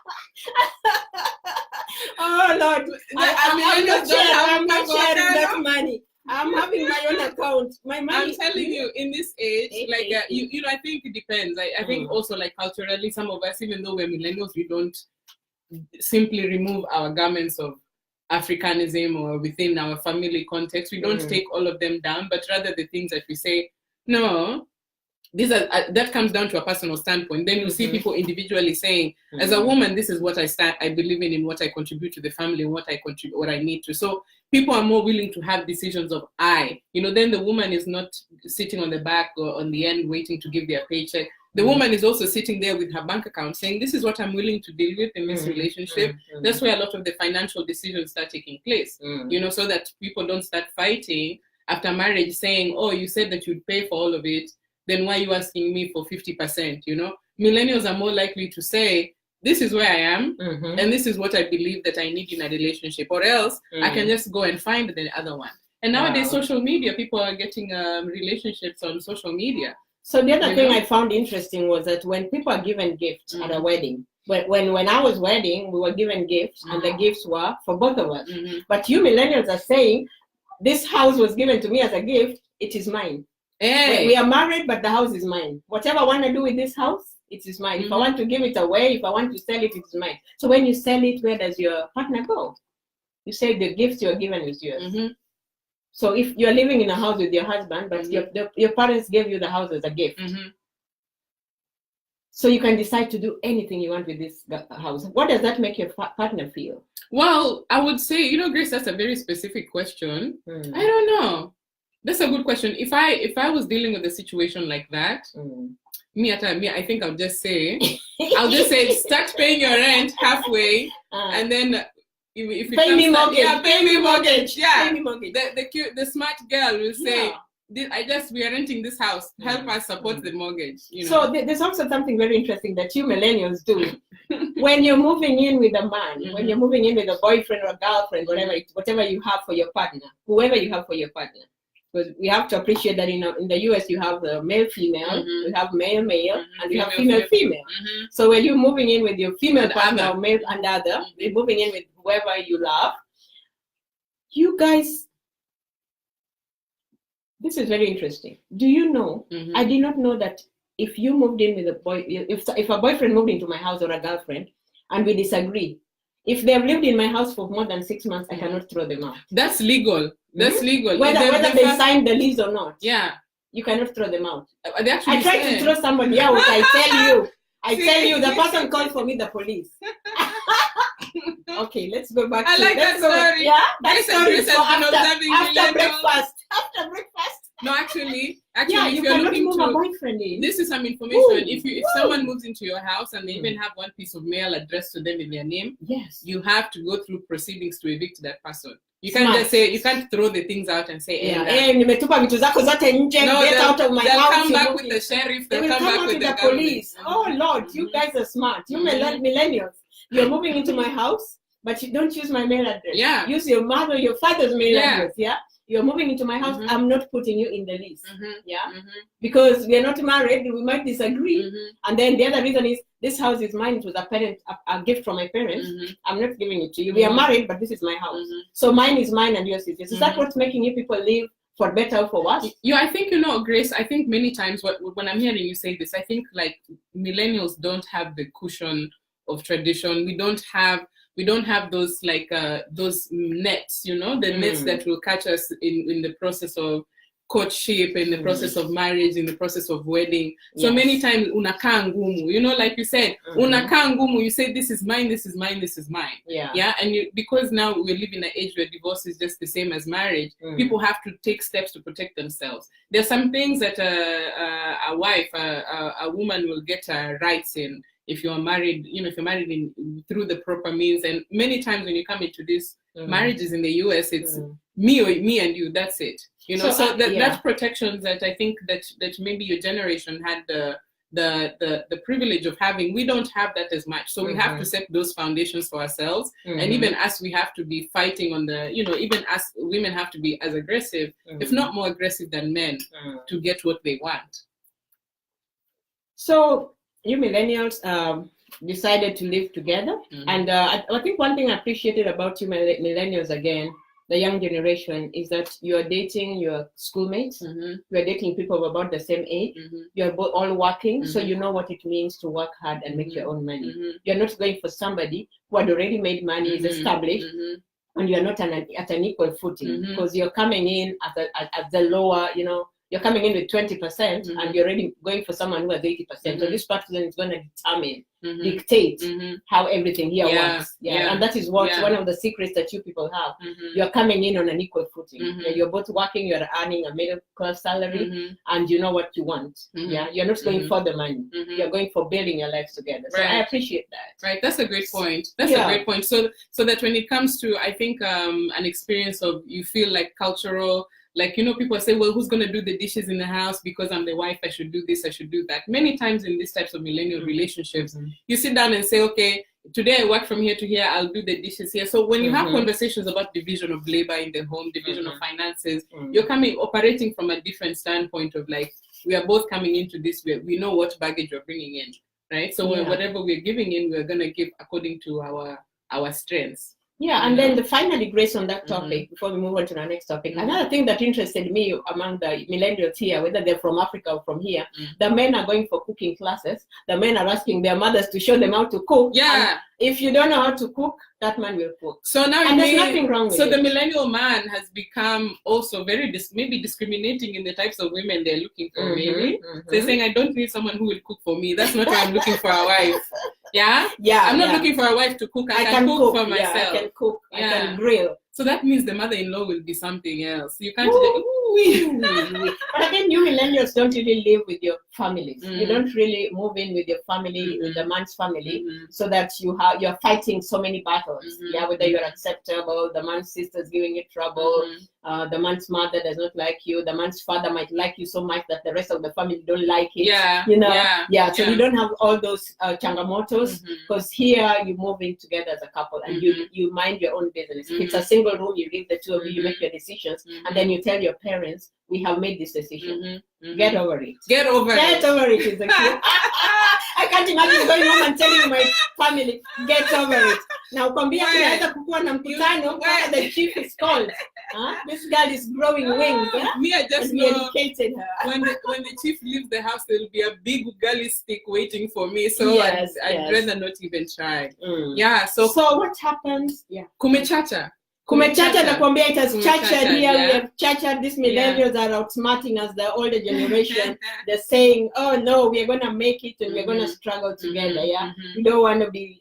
Oh, Lord. I'm not sharing that money. I'm having my own account. My money. I'm telling you, in this age, like, I think it depends. I think also, like, culturally, some of us, even though we're millennials, we don't simply remove our garments of Africanism or within our family context. We don't take all of them down, but rather the things that we say, no, these are that comes down to a personal standpoint. Then you see people individually saying, as a woman, this is what I believe in what I contribute to the family, and what I need to. So people are more willing to have decisions of then the woman is not sitting on the back or on the end waiting to give their paycheck. The woman is also sitting there with her bank account saying, this is what I'm willing to deal with in this relationship. That's where a lot of the financial decisions start taking place, so that people don't start fighting after marriage saying, oh, you said that you'd pay for all of it, then why are you asking me for 50%? Millennials are more likely to say, this is where I am, and this is what I believe that I need in a relationship, or else I can just go and find the other one. And nowadays, social media, people are getting relationships on social media. So the other thing I found interesting was that when people are given gifts at a wedding, when I was wedding, we were given gifts, and the gifts were for both of us. But you millennials are saying, this house was given to me as a gift, it is mine. Hey. We are married, but the house is mine. Whatever I want to do with this house, it is mine. If I want to give it away, if I want to sell it, it is mine. So when you sell it, where does your partner go? You say the gift you are given is yours. So if you're living in a house with your husband, but your parents gave you the house as a gift. So you can decide to do anything you want with this house. What does that make your partner feel? Well, I would say, Grace, that's a very specific question. I don't know. That's a good question. If I was dealing with a situation like that, I think I'll just say, start paying your rent halfway, and then if it pay me mortgage. Pay me mortgage. Yeah. Pay me mortgage. The smart girl will say, we are renting this house. Help us support the mortgage. So there's also something very interesting that you millennials do. When you're moving in with a man, when you're moving in with a boyfriend or a girlfriend, whatever you have for your partner, whoever you have for your partner. Because we have to appreciate that in the US you have the male female, you have male and you have female female. So when you're moving in with your female partner, or male and other, you're moving in with whoever you love. You guys, this is very interesting. Do you know? I did not know that if you moved in with a boy, if a boyfriend moved into my house or a girlfriend, and we disagree, if they have lived in my house for more than 6 months, I cannot throw them out. That's legal. That's legal. Whether they signed the lease or not. Yeah. You cannot throw them out. I tried to throw somebody out. I tell you, the person called for me the police. Okay, let's go back. I like that story. Yeah, that story is after breakfast. After breakfast. No, actually, yeah, if you you're looking move to, a boyfriend in. This is some information. If someone moves into your house and they even have one piece of mail addressed to them in their name, yes, you have to go through proceedings to evict that person. You can't just say, you can't throw the things out and say, nimetupa vitu zako zote nje, get out of my they'll house. Come back with the sheriff, they will come back with the police. Oh Lord, you guys are smart. You millennials. You're moving into my house, but you don't use my mail address. Yeah. Use your mother, your father's mail address. Yeah. You're moving into my house. I'm not putting you in the list. Yeah. Because we are not married, we might disagree. And then the other reason is this house is mine. It was a gift from my parents. I'm not giving it to you. We are married, but this is my house. So mine is mine and yours is yours. Is that what's making you people live for better or for worse? Yeah, I think, Grace, I think many times when I'm hearing you say this, I think like millennials don't have the cushion of tradition. We don't have those like those nets, the nets that will catch us in the process of courtship, in the process of marriage, in the process of wedding. So many times unakaa ngumu, like you said, unakaa ngumu, you say this is mine, this is mine, this is mine. Yeah. And because now we live in an age where divorce is just the same as marriage, people have to take steps to protect themselves. There's some things that a wife, a woman will get rights in. If you're married, if you're married through the proper means, and many times when you come into these marriages in the US, it's me and you, that's it. So that protection that I think that maybe your generation had the privilege of having, we don't have that as much. So we have to set those foundations for ourselves, and even us, we have to be fighting on the, even us women have to be as aggressive, if not more aggressive than men, to get what they want. So you millennials decided to live together. And I think one thing I appreciated about you millennials, again, the young generation, is that you're dating your schoolmates, you're dating people of about the same age, you're both all working, so you know what it means to work hard and make your own money. You're not going for somebody who had already made money, is established, and you're not at an equal footing, because you're coming in at the lower, you're coming in with 20% and you're already going for someone who has 80%. So this person is going to determine, dictate how everything here works. And that is one of the secrets that you people have. You're coming in on an equal footing. You're both working, you're earning a middle class salary, and you know what you want. You're not going for the money. You're going for building your lives together. So I appreciate that. Right, that's a great point. That's a great point. So that when it comes to, I think, an experience of, you feel like cultural, like, people say, well, who's going to do the dishes in the house? Because I'm the wife, I should do this, I should do that. Many times in these types of millennial relationships, you sit down and say, okay, today I work from here to here, I'll do the dishes here. So when you have conversations about division of labor in the home, division of finances, you're operating from a different standpoint of like, we are both coming into this, we know what baggage we're bringing in, right? So whatever we're giving in, we're going to give according to our strengths. Yeah, and then finally, Grace, on that topic, before we move on to our next topic, another thing that interested me among the millennials here, whether they're from Africa or from here, the men are going for cooking classes. The men are asking their mothers to show them how to cook. Yeah. And if you don't know how to cook, that man will cook. So now, and there's nothing wrong with it. So the millennial man has become also very maybe discriminating in the types of women they're looking for. Maybe they're saying, I don't need someone who will cook for me. That's not why I'm looking for a wife. Yeah. I'm not looking for a wife to cook. I can cook for myself. I can cook. I can grill. So that means the mother-in-law will be something else. You can't. But again, you millennials don't really live with your families. You don't really move in with your family, with the man's family, so that you're fighting so many battles. Whether you're acceptable, the man's sister's giving you trouble, the man's mother does not like you, the man's father might like you so much that the rest of the family don't like it. So you don't have all those changamotos, because here you move in together as a couple and you mind your own business. If it's a single room, you leave the two of you, you make your decisions, and then you tell your parents, we have made this decision. Get over it. Get over it is the key. I can't imagine going home and telling my family, get over it. Now, kunaweza kukuwa na mkutano where the chief is called. This girl is growing wings. Me, I just know educated her. when the chief leaves the house, there will be a big gully stick waiting for me. So I'd rather not even try. So what happens? Kumechacha. Kumechacha nakwambia, it has chached here. We have chached. These millennials are outsmarting us, the older generation. They're saying, oh no, we're going to make it and we're going to struggle together. We don't want to be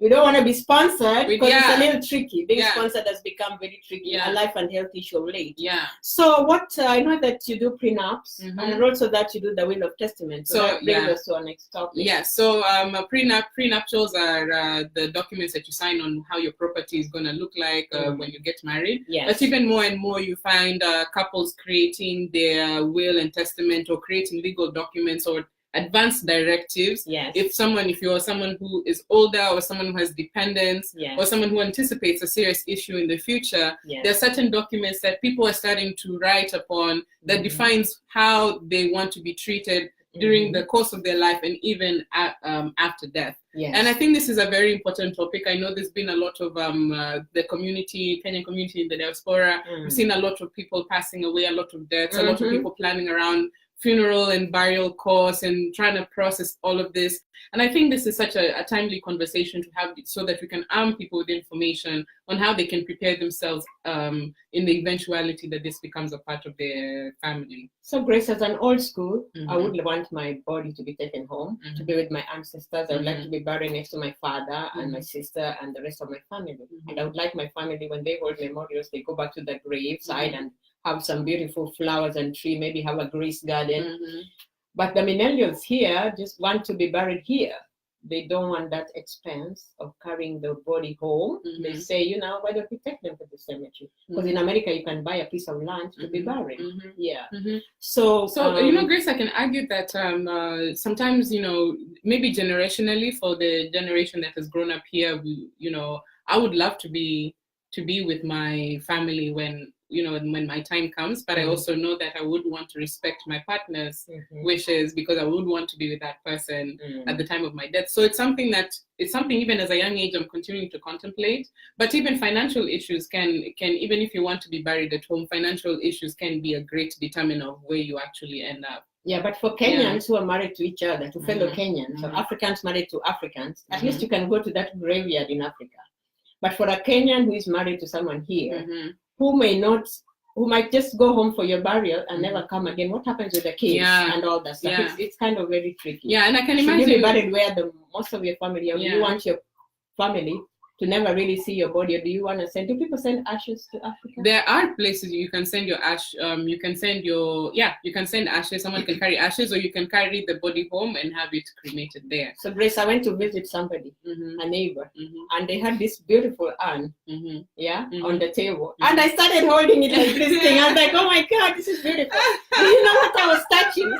We don't want to be sponsored because it's a Yeah. little tricky. Being Yeah. sponsored has become very tricky. Yeah. A life and health issue of late. Yeah. So what I know that you do prenups Mhm. and also that you do the will of testament. So that brings us to our next topic. Yeah, so prenuptials are the documents that you sign on how your property is going to look like when you get married. Yes. But even more and more, you find couples creating their will and testament or creating legal documents or advanced directives. Yes. If you're someone who is older or someone who has dependents or someone who anticipates a serious issue in the future, there are certain documents that people are starting to write upon that defines how they want to be treated during the course of their life and even after death. Yes. And I think this is a very important topic. I know there's been a lot of the Kenyan community in the diaspora. We've seen a lot of people passing away, a lot of deaths, a lot of people planning around funeral and burial costs and trying to process all of this. And I think this is such a timely conversation to have so that we can arm people with information on how they can prepare themselves in the eventuality that this becomes a part of their family. So Grace, as an old school, I would want my body to be taken home, to be with my ancestors. I would like to be buried next to my father and my sister and the rest of my family. And I would like my family, when they hold memorials, they go back to the grave side and have some beautiful flowers and tree, maybe have a grace garden. But the millennials here just want to be buried here. They don't want that expense of carrying the body home. They say, why don't we take them to the cemetery? Because in America, you can buy a piece of land to be buried. So Grace, I can argue that sometimes, maybe generationally, for the generation that has grown up here, I would love to be with my family when my time comes, but I also know that I would want to respect my partner's wishes because I would want to be with that person at the time of my death. So it's something even as a young age I'm continuing to contemplate. But even financial issues can even if you want to be buried at home, financial issues can be a great determinant of where you actually end up. Yeah, but for Kenyans who are married to each other, to fellow Kenyans, or Africans married to Africans, at least you can go to that graveyard in Africa. But for a Kenyan who is married to someone here, who might just go home for your burial and never come again, what happens with the kids and all that stuff? It's kind of very tricky. Yeah, and I can imagine. Should you be buried where the most of your family are? Do you want your family to never really see your body, or do you want to do people send ashes to Africa? There are places you can send your ash. You can send ashes. Someone can carry ashes, or you can carry the body home and have it cremated there. So Grace, I went to visit somebody, a neighbor, and they had this beautiful urn, on the table, and I started holding it like this thing. I was like, oh my God, this is beautiful. Do you know what I was touching?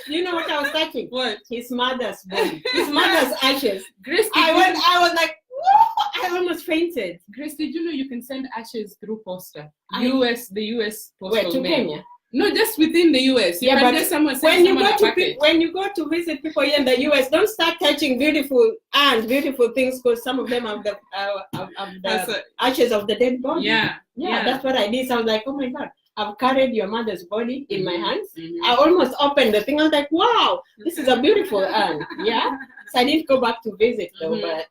You know what I was touching? What? His mother's body, his mother's ashes. Grace, I was like, I almost fainted. Grace, did you know you can send ashes through poster? The US postal Where, to mail. Kenya? No, just within the US. You can just when you go to visit people here in the US, don't start touching beautiful things, because some of them have the ashes of the dead body. Yeah, that's what I did. So I was like, oh my God, I've carried your mother's body in my hands. I almost opened the thing. I was like, wow, this is a beautiful urn. Yeah. So I didn't go back to visit though, but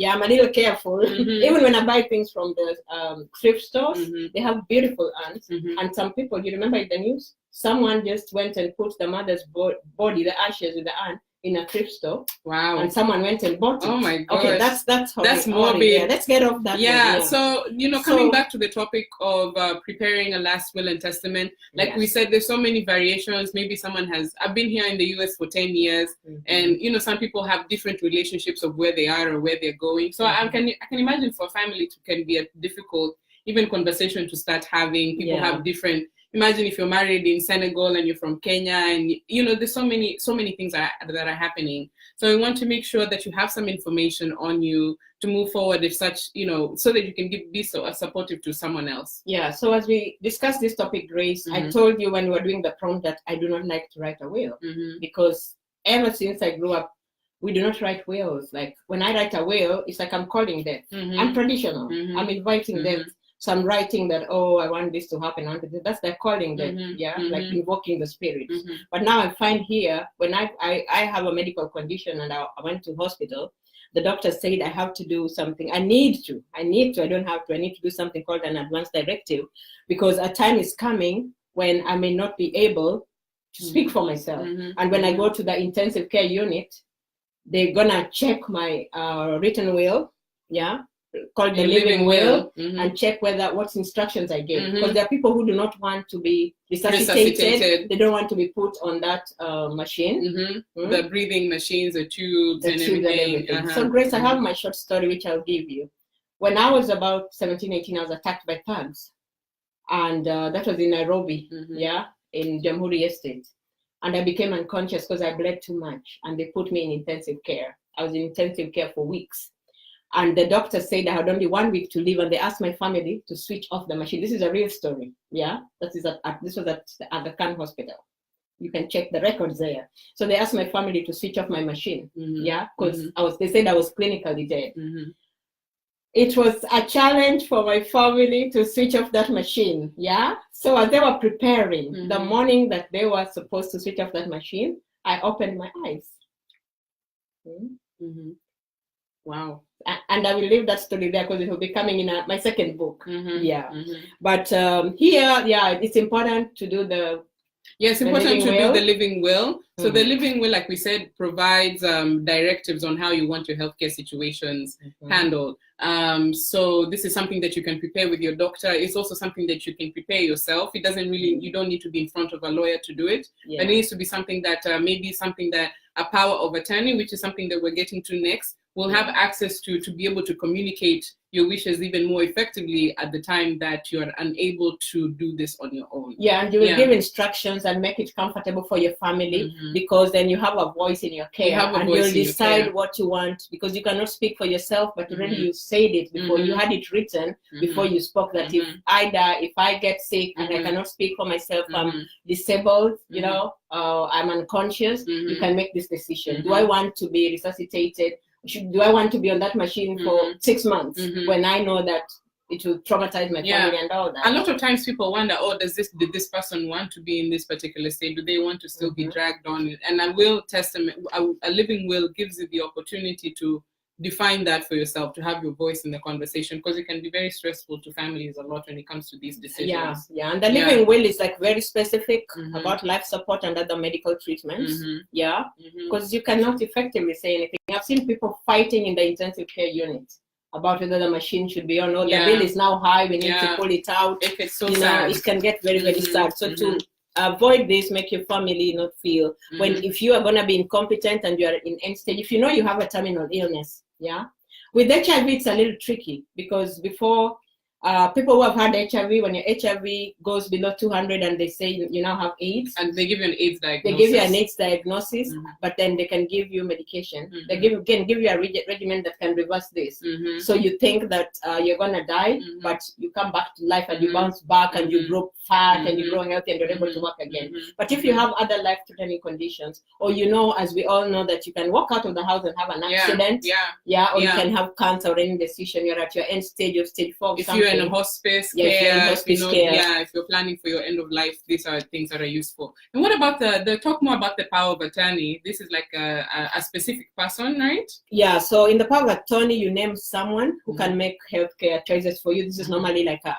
I'm a little careful. Even when I buy things from the thrift stores, they have beautiful urns. And some people, you remember in the news, someone just went and put the mother's body, the ashes with the urn, in a thrift store. Wow. And someone went and bought it. Oh my God. Okay, that's morbid. Yeah, let's get off that. Yeah. So, coming back to the topic of preparing a last will and testament, like we said, there's so many variations. Maybe I've been here in the US for 10 years and, some people have different relationships of where they are or where they're going. So I can imagine for a family it can be a difficult, even conversation to start having. People have different. Imagine if you're married in Senegal and you're from Kenya, and there's so many things that are happening. So we want to make sure that you have some information on you to move forward, if such, so that you can be supportive to someone else. Yeah. So as we discuss this topic, Grace, I told you when we were doing the prompt that I do not like to write a will because ever since I grew up, we do not write wills. Like when I write a will, it's like I'm calling them. I'm traditional. I'm inviting them. So I'm writing that, I want this to happen. That's the calling that, like invoking the spirit. But now I find here, when I have a medical condition and I went to hospital, the doctor said I have to do something. I need to, I don't have to, I need to do something called an advance directive, because a time is coming when I may not be able to speak for myself. And when I go to the intensive care unit, they're gonna check my written will, called the living will, and check what instructions I gave. Because there are people who do not want to be resuscitated. They don't want to be put on that machine. The breathing machines, the tubes, and everything. So Grace, I have my short story which I'll give you. When I was about 17, 18, I was attacked by thugs. And that was in Nairobi, in Jamhuri Estate. And I became unconscious because I bled too much. And they put me in intensive care. I was in intensive care for weeks. And the doctor said I had only 1 week to live, and they asked my family to switch off the machine. This is a real story, this was at the Aga Khan Hospital. You can check the records there. So they asked my family to switch off my machine, because they said I was clinically dead. It was a challenge for my family to switch off that machine, So as they were preparing, the morning that they were supposed to switch off that machine, I opened my eyes. Wow. And I will leave that story there because it will be coming in my second book. But here, it's important to do the it's important to do the living will. So the living will, like we said, provides directives on how you want your healthcare situations handled. So this is something that you can prepare with your doctor. It's also something that you can prepare yourself. It doesn't really, you don't need to be in front of a lawyer to do it. But it needs to be something that maybe something that a power of attorney, which is something that we're getting to next, will have access to be able to communicate your wishes even more effectively at the time that you're unable to do this on your own. And you will give instructions and make it comfortable for your family, because then you have a voice in your care, and you'll decide what you want, because you cannot speak for yourself, but already you said it before, you had it written before you spoke, that if I die, if I get sick and I cannot speak for myself, I'm disabled, I'm unconscious, you can make this decision. Do I want to be resuscitated? Do I want to be on that machine for 6 months when I know that it will traumatize my family and all that? A lot of times people wonder, did this person want to be in this particular state? Do they want to still be dragged on? And a will testament, a living will gives you the opportunity to define that for yourself, to have your voice in the conversation, because it can be very stressful to families a lot when it comes to these decisions. And the living will is like very specific about life support and other medical treatments. Because you cannot effectively say anything. I've seen people fighting in the intensive care unit about whether the machine should be on. The bill is now high, we need to pull it out. If it's so sad. It can get very, very sad. So to avoid this, make your family not feel, if you are going to be incompetent and you are in end stage, if you know you have a terminal illness, with HIV it's a little tricky, because before people who have had HIV, when your HIV goes below 200 and they say you now have AIDS, and they give you an AIDS diagnosis. They give you an AIDS diagnosis, but then they can give you medication. They can give you a regimen that can reverse this. So you think that you're gonna die, but you come back to life and you bounce back and you grow fat and you grow healthy and you're able to work again. But if you have other life-threatening conditions, or as we all know, that you can walk out of the house and have an accident, or you can have cancer or any decision, you're at your end stage of stage 4 or something. In a hospice care, if you're planning for your end of life, these are things that are useful. And what about talk more about the power of attorney? This is like a specific person, right? So in the power of attorney, you name someone who can make healthcare choices for you. This is normally like a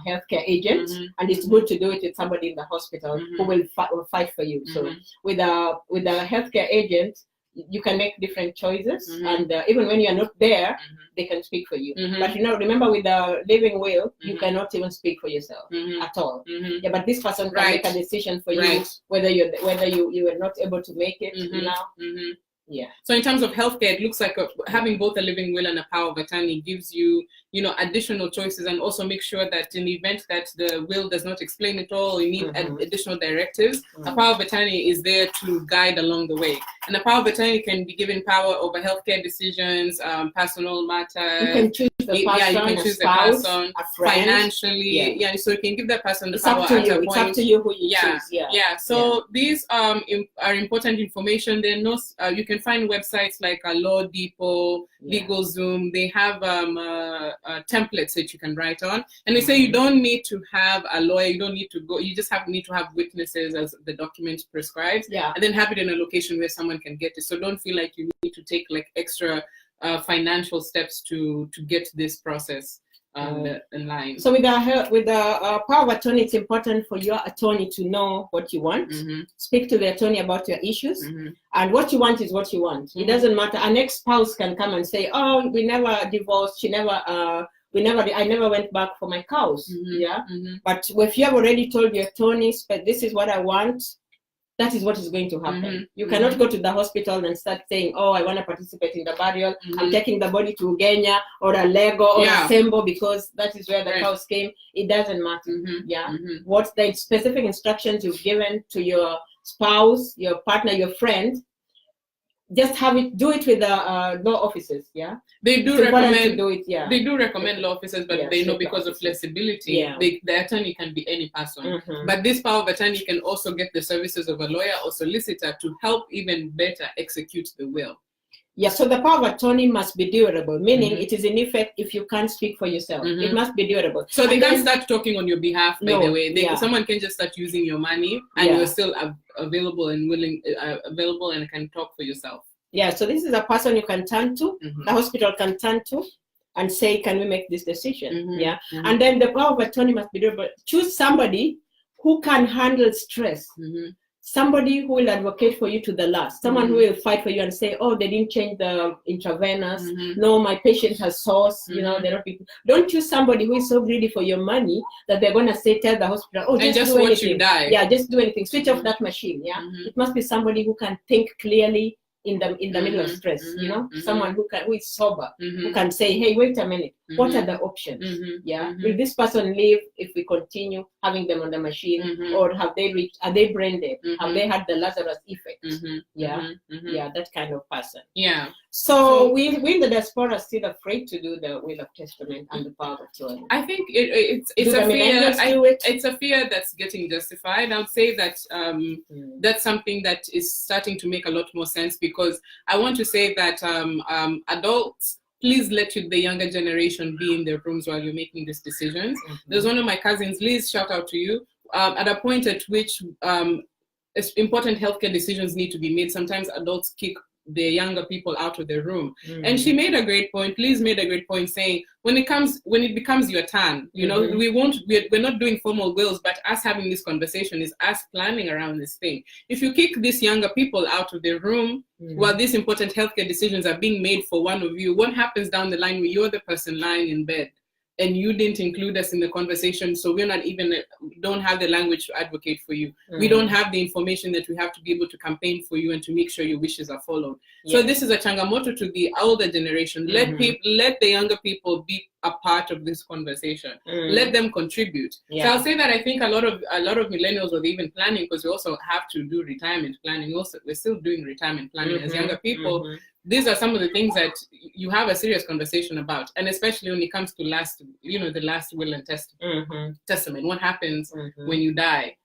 healthcare agent, and it's good to do it with somebody in the hospital who will fight for you. So with a healthcare agent, you can make different choices, and even when you're not there, they can speak for you. But remember, with the living will, you cannot even speak for yourself at all. But this person can make a decision for you, whether you were not able to make it. So in terms of healthcare, it looks like having both a living will and a power of attorney gives you, additional choices, and also make sure that in the event that the will does not explain it all, you need additional directives. A power of attorney is there to guide along the way. And a power of attorney can be given power over healthcare decisions, personal matters. You can choose the person, you can choose the person, a friend. Financially. So you can give that person the it's power up to at you. a point. It's up to you who you choose. So these are important information. There you can find websites like Law Depot, LegalZoom. They have templates that you can write on, and they say you don't need to have a lawyer. You don't need to go. You just need to have witnesses as the document prescribes, and then have it in a location where someone can get it. So don't feel like you need to take like extra financial steps to get this process in line. So with the power of attorney, it's important for your attorney to know what you want. Speak to the attorney about your issues, and what you want is what you want. It doesn't matter. An ex-spouse can come and say, "Oh, we never divorced. I never went back for my cows." But if you have already told your attorney, "But this is what I want," that is what is going to happen. You cannot go to the hospital and start saying, "Oh, I want to participate in the burial. I'm taking the body to Ugenya or a Lego or a Sembo because that is where the cows came." It doesn't matter. What the specific instructions you've given to your spouse, your partner, your friend, just do it with the law officers. They do recommend do it. They do recommend law officers, but they know because of flexibility, the attorney can be any person. But this power of attorney can also get the services of a lawyer or solicitor to help even better execute the will. So the power of attorney must be durable, meaning it is in effect if you can't speak for yourself. It must be durable. So they can't start talking on your behalf, by the way. Someone can just start using your money and you're still available and willing, available and can talk for yourself. So this is a person you can turn to, the hospital can turn to and say, "Can we make this decision?" And then the power of attorney must be durable. Choose somebody who can handle stress. Somebody who will advocate for you to the last. Someone who will fight for you and say, "Oh, they didn't change the intravenous. No, my patient has SOS." There are people. Don't choose somebody who is so greedy for your money that they're going to say, tell the hospital, "Oh, just do watch anything. You die." Just do anything. Switch off that machine. It must be somebody who can think clearly in the middle of stress. Someone who is sober, who can say, "Hey, wait a minute. What are the options? Will this person live if we continue having them on the machine, or are they brain dead? Have they had the Lazarus effect?" That kind of person. So we in the diaspora are still afraid to do the will of testament and the power of attorney. I think it's a fear. It's a fear that's getting justified. I would say that that's something that is starting to make a lot more sense, because I want to say that adults, please let the younger generation be in their rooms while you're making these decisions. There's one of my cousins, Liz, shout out to you, at a point at which important healthcare decisions need to be made. Sometimes adults kick the younger people out of their room. And she made a great point. Liz made a great point saying, when it becomes your turn, we're not doing formal wills, but us having this conversation is us planning around this thing. If you kick these younger people out of their room while these important healthcare decisions are being made for one of you, what happens down the line when you're the person lying in bed and you didn't include us in the conversation, so we're not even, don't have the language to advocate for you. We don't have the information that we have to be able to campaign for you and to make sure your wishes are followed. So this is a changamoto to the older generation. Let the younger people be a part of this conversation. Let them contribute. So I'll say that I think a lot of millennials were even planning, because we also have to do retirement planning. We're still doing retirement planning as younger people. These are some of the things that you have a serious conversation about, and especially when it comes to the last will and testament. What happens when you die?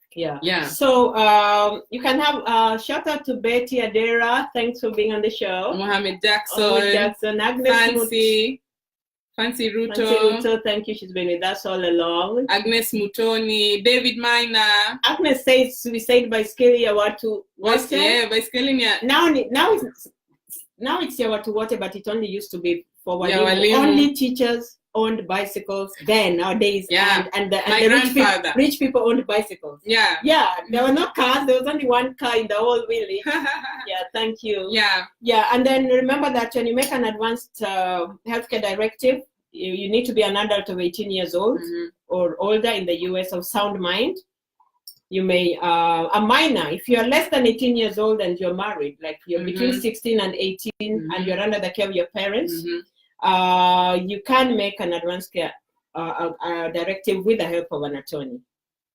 So you can have shout out to Betty Adera. Thanks for being on the show. Mohammed Jackson, Agnes Fancy Ruto, thank you. She's been with us all along. Agnes Mutoni, David Minor. Agnes says suicide by Scalia Watu Water. By Scalia. Now it's Yawatu Water, but it only used to be for only teachers owned bicycles then. Nowadays, and the rich people owned bicycles. There were no cars. There was only one car in the whole village. Thank you. And then remember that when you make an advanced healthcare directive, you need to be an adult of 18 years old or older in the US, of sound mind. You may, a minor, if you're less than 18 years old and you're married, like you're between 16 and 18 and you're under the care of your parents, you can make an advanced care directive with the help of an attorney.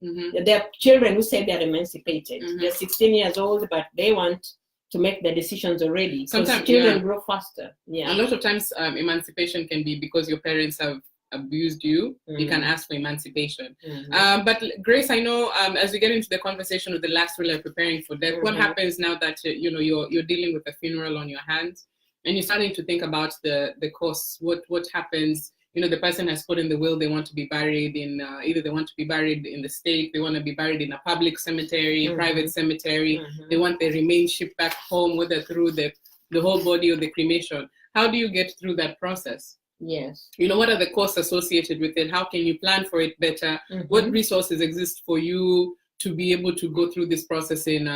There are children who say they're emancipated. They're 16 years old, but they want to make the decisions already. Sometimes children grow faster. A lot of times emancipation can be because your parents have abused you. You can ask for emancipation. But Grace, I know as we get into the conversation of the last will and preparing for death, what happens now that you're dealing with a funeral on your hands and you're starting to think about the costs? What happens? The person has put in the will they want to be buried in either they want to be buried in the state, they want to be buried in a public cemetery, private cemetery, they want their remains shipped back home, whether through the whole body or the cremation. How do you get through that process? Yes. You know, what are the costs associated with it? How can you plan for it better? What resources exist for you to be able to go through this process in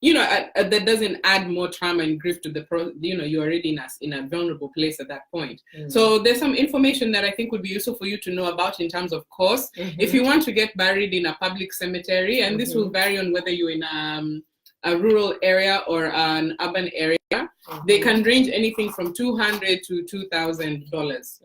you know, that doesn't add more trauma and grief to the you know, you're already in a vulnerable place at that point. So there's some information that I think would be useful for you to know about in terms of cost. If you want to get buried in a public cemetery, and this will vary on whether you're in a rural area or an urban area, they can range anything from $200 to $2,000.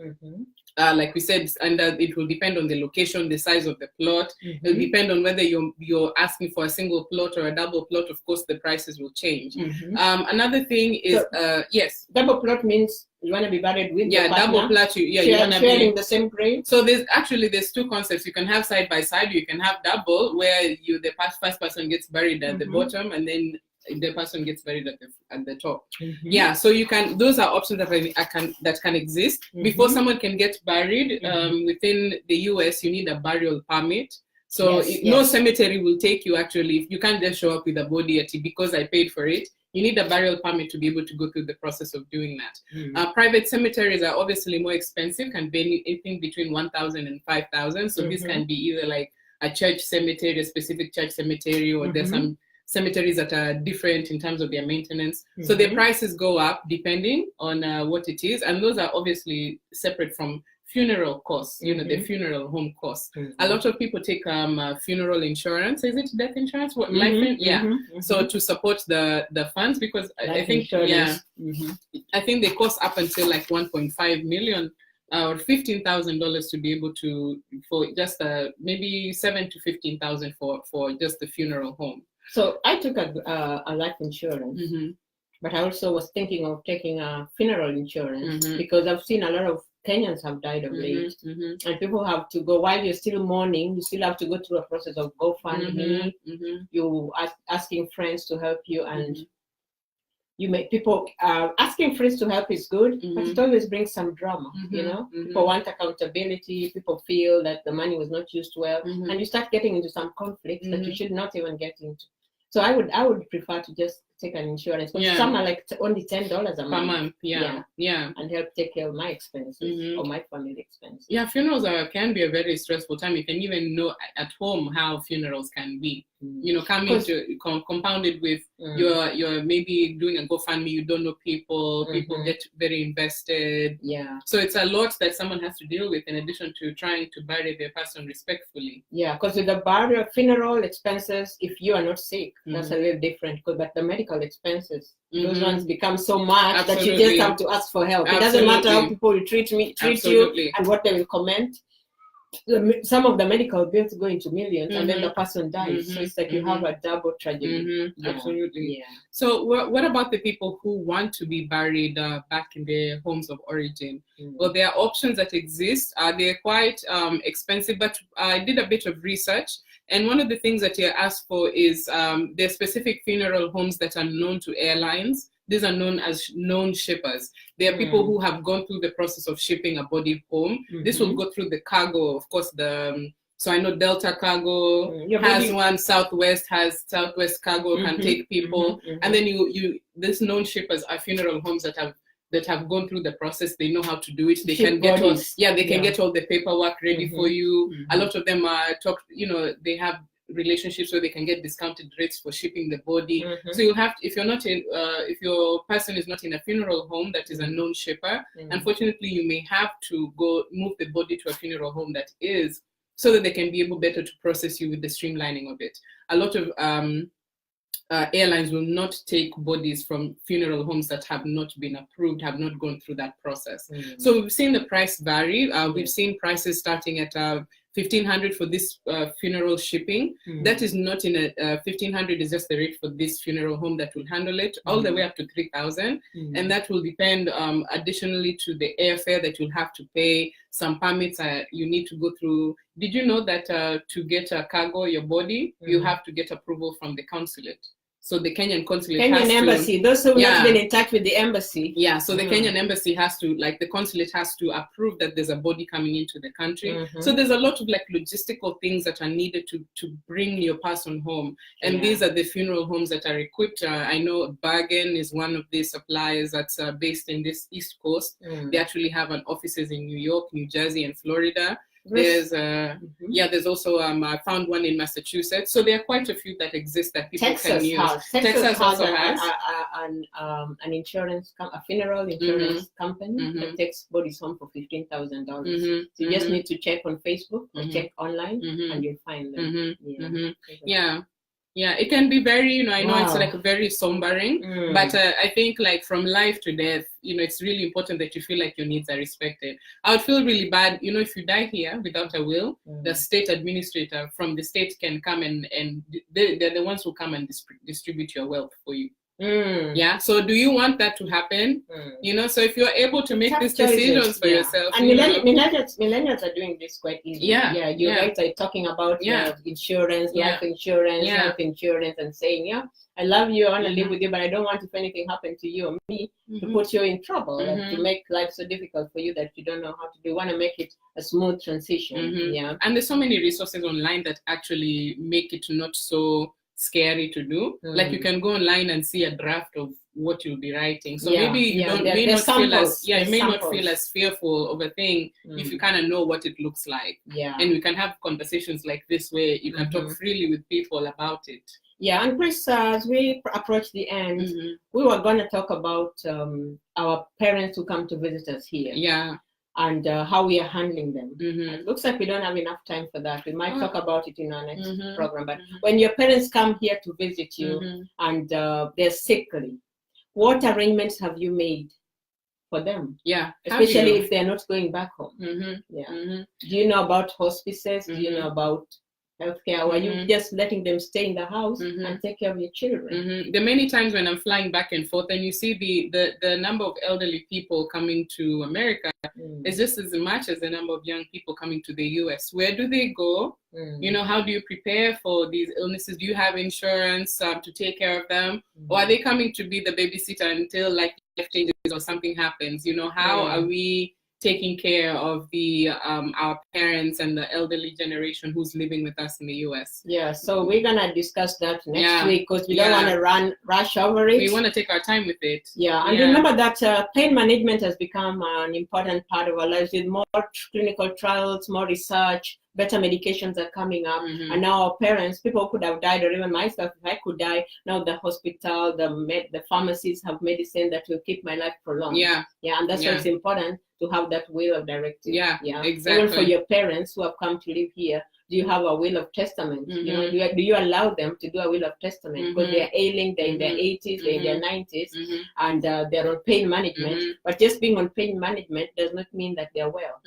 Like we said, and it will depend on the location, the size of the plot. It will depend on whether you're asking for a single plot or a double plot. Of course, the prices will change. Another thing is, yes. Double plot means you want to be buried with your partner? Double plot. You want to be sharing the same grave. So there's two concepts. You can have side by side. You can have double, where the first person gets buried at the bottom, and then the person gets buried at the top. Yeah, so you can. Those are options that can exist. Before someone can get buried within the US, you need a burial permit. So no cemetery will take you. Actually, you can't just show up with a body because I paid for it. You need a burial permit to be able to go through the process of doing that. Private cemeteries are obviously more expensive, can be anything between $1,000 and $5,000. So this can be either like a church cemetery, a specific church cemetery, or there's some cemeteries that are different in terms of their maintenance. So the prices go up depending on what it is. And those are obviously separate from funeral costs, you know, the funeral home costs. A lot of people take funeral insurance. Is it death insurance? What, life? So to support the funds, because I think, I think they cost up until like 1.5 million or $15,000 to be able to, for just maybe 7 to 15,000 for just the funeral home. So I took a life insurance, but I also was thinking of taking a funeral insurance because I've seen a lot of Kenyans have died of late, and people have to go while you're still mourning. You still have to go through a process of GoFundMe. You asking friends to help you, and you make people asking friends to help is good, but it always brings some drama. You know, people want accountability. People feel that the money was not used well, and you start getting into some conflicts that you should not even get into. So I would prefer to just take an insurance, but some are like only $10 a month. And help take care of my expenses or my family expenses. Yeah, funerals can be a very stressful time. You can even know at home how funerals can be. You know, coming to compounded with you're maybe doing a GoFundMe, you don't know people get very invested. So it's a lot that someone has to deal with in addition to trying to bury their person respectfully. Because with the burial funeral expenses, if you are not sick, that's a little different. But the medical expenses, those ones become so much that you just have to ask for help. It doesn't matter how people will treat you and what they will comment. Some of the medical bills go into millions, and then the person dies. So it's like you have a double tragedy. Absolutely. So what about the people who want to be buried back in their homes of origin? Well, there are options that exist. They're quite expensive, but I did a bit of research. And one of the things that you're asked for is there's specific funeral homes that are known to airlines. These are known as known shippers. They are people who have gone through the process of shipping a body home. This will go through the cargo, of course. So I know Delta Cargo has one. Southwest has Southwest Cargo can take people, and then these known shippers are funeral homes that have gone through the process. They know how to do it. They can get get all the paperwork ready for you. A lot of them are they have relationships where they can get discounted rates for shipping the body. So you have to, if your person is not in a funeral home that is a known shipper, unfortunately you may have to go move the body to a funeral home that is, so that they can be able better to process you with the streamlining of it. A lot of airlines will not take bodies from funeral homes that have not been approved, have not gone through that process. So we've seen the price vary. We've seen prices starting at $1,500 for this funeral shipping. That is not in a $1,500 is just the rate for this funeral home that will handle it, all the way up to $3,000, and that will depend additionally to the airfare that you'll have to pay. Some permits you need to go through. Did you know that to get a cargo your body, you have to get approval from the consulate? So the Kenyan consulate Kenyan embassy, those who have not been in touch with the embassy. Yeah, so the Kenyan embassy has to, like, the consulate has to approve that there's a body coming into the country. So there's a lot of like logistical things that are needed to bring your person home. And these are the funeral homes that are equipped. I know Bergen is one of these suppliers that's based in this East Coast. They actually have an offices in New York, New Jersey, and Florida. There's there's also I found one in Massachusetts. So there are quite a few that exist that people can use. Texas also has an insurance, a funeral insurance company that takes bodies home for $15,000. So you just need to check on Facebook or check online, and you'll find them. Yeah, it can be very, I know it's like very sombering, but I think like from life to death, it's really important that you feel like your needs are respected. I would feel really bad, if you die here without a will, the state administrator from the state can come and they're the ones who come and distribute your wealth for you. Yeah, so do you want that to happen? So if you're able to make these decisions for yourself, and millennials are doing this quite easily. You're right, like talking about insurance, life insurance, health insurance, and saying, I love you, I want to live with you, but I don't want if anything happened to you or me to put you in trouble, to make life so difficult for you that you don't know how to do. You want to make it a smooth transition. And there's so many resources online that actually make it not so scary to do. Like you can go online and see a draft of what you'll be writing. So maybe you may not feel as fearful of a thing if you kind of know what it looks like. And we can have conversations like this where you can talk freely with people about it. And Chris, as we approach the end, we were going to talk about our parents who come to visit us here. And how we are handling them. It looks like we don't have enough time for that. We might talk about it in our next program. But when your parents come here to visit you and they're sickly, what arrangements have you made for them? Especially if they're not going back home. Do you know about hospices? Do you know about healthcare, or are you just letting them stay in the house and take care of your children? There are many times when I'm flying back and forth and you see the number of elderly people coming to America is just as much as the number of young people coming to the US. Where do they go? How do you prepare for these illnesses? Do you have insurance to take care of them? Or are they coming to be the babysitter until like life changes or something happens? How are we taking care of our parents and the elderly generation who's living with us in the US? So we're gonna discuss that next week because we don't want to rush over it. We want to take our time with it. And remember that pain management has become an important part of our lives with more clinical trials, more research, better medications are coming up. And now our parents, people who could have died, or even myself, if I could die, now the hospital, the pharmacies have medicine that will keep my life prolonged. And that's why it's important to have that will of directive. Exactly. Even for your parents who have come to live here, do you have a will of testament? Do you allow them to do a will of testament? Because they're ailing, they're in their 80s, they're in their 90s, and they're on pain management. But just being on pain management does not mean that they're well.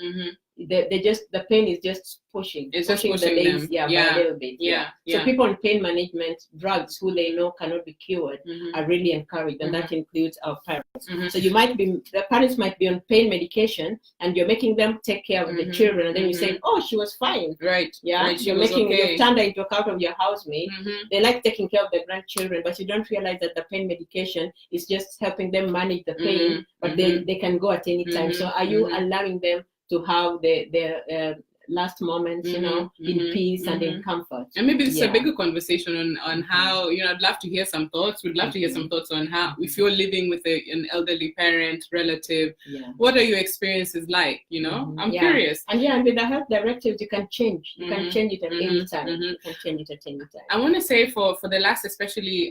The pain is just pushing the legs by a little bit. So people on pain management drugs who they know cannot be cured are really encouraged, and that includes our parents. So the parents might be on pain medication and you're making them take care of the children, and then you say, oh, she was fine. You've turned her into a out of your housemaid. They like taking care of the grandchildren, but you don't realize that the pain medication is just helping them manage the pain, but they can go at any time. So are you allowing them to have their last moments, in peace and in comfort? And maybe it's a bigger conversation on how, I'd love to hear some thoughts. We'd love to hear some thoughts on how, if you're living with an elderly parent, relative, what are your experiences like, I'm curious. And with the health directives, you can change. You can change it at any time. You can change it at any time. I want to say for the last, especially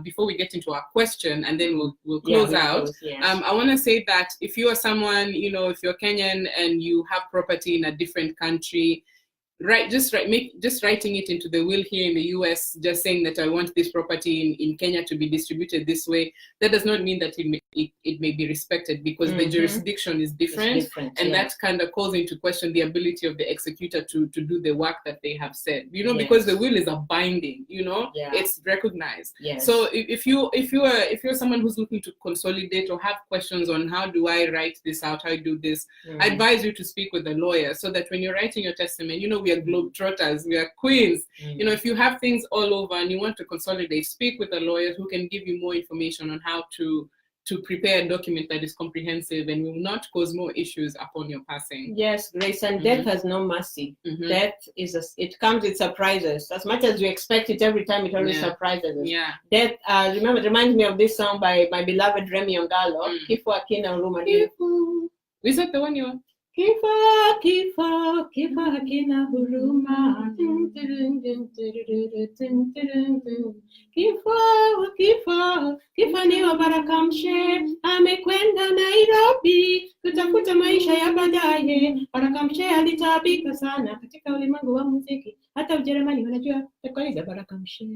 before we get into our question, and then we'll close out. I want to say that if you are someone, if you're Kenyan and you have property in a different country, just writing it into the will here in the US, just saying that I want this property in Kenya to be distributed this way, that does not mean that it may be respected, because the jurisdiction is different, and that kind of calls into question the ability of the executor to do the work that they have said, because the will is a binding, it's recognized. So if you're someone who's looking to consolidate or have questions on how do I write this out, how I do this, I advise you to speak with a lawyer, so that when you're writing your testament, we are globetrotters, we are queens. You know, if you have things all over and you want to consolidate, speak with a lawyer who can give you more information on how to prepare a document that is comprehensive and will not cause more issues upon your passing. Yes, Grace, and death has no mercy. Death it comes with surprises. As much as we expect it every time, it always surprises us. Yeah. Death, remember, it reminds me of this song by my beloved Remy Ongalo, Kifo Hakina Huruma. Is that the one you want? Kifo, kifo, kifo hakina huruma. Kifo, kifo, kifo ni wa Baraka Mshe. Amekwenda Nairobi kutafuta maisha ya baadaye. Baraka Mshe alitaabika sana katika ulimwengu wa muziki. Hata Ujerumani wanajua tekoliza Baraka Mshe.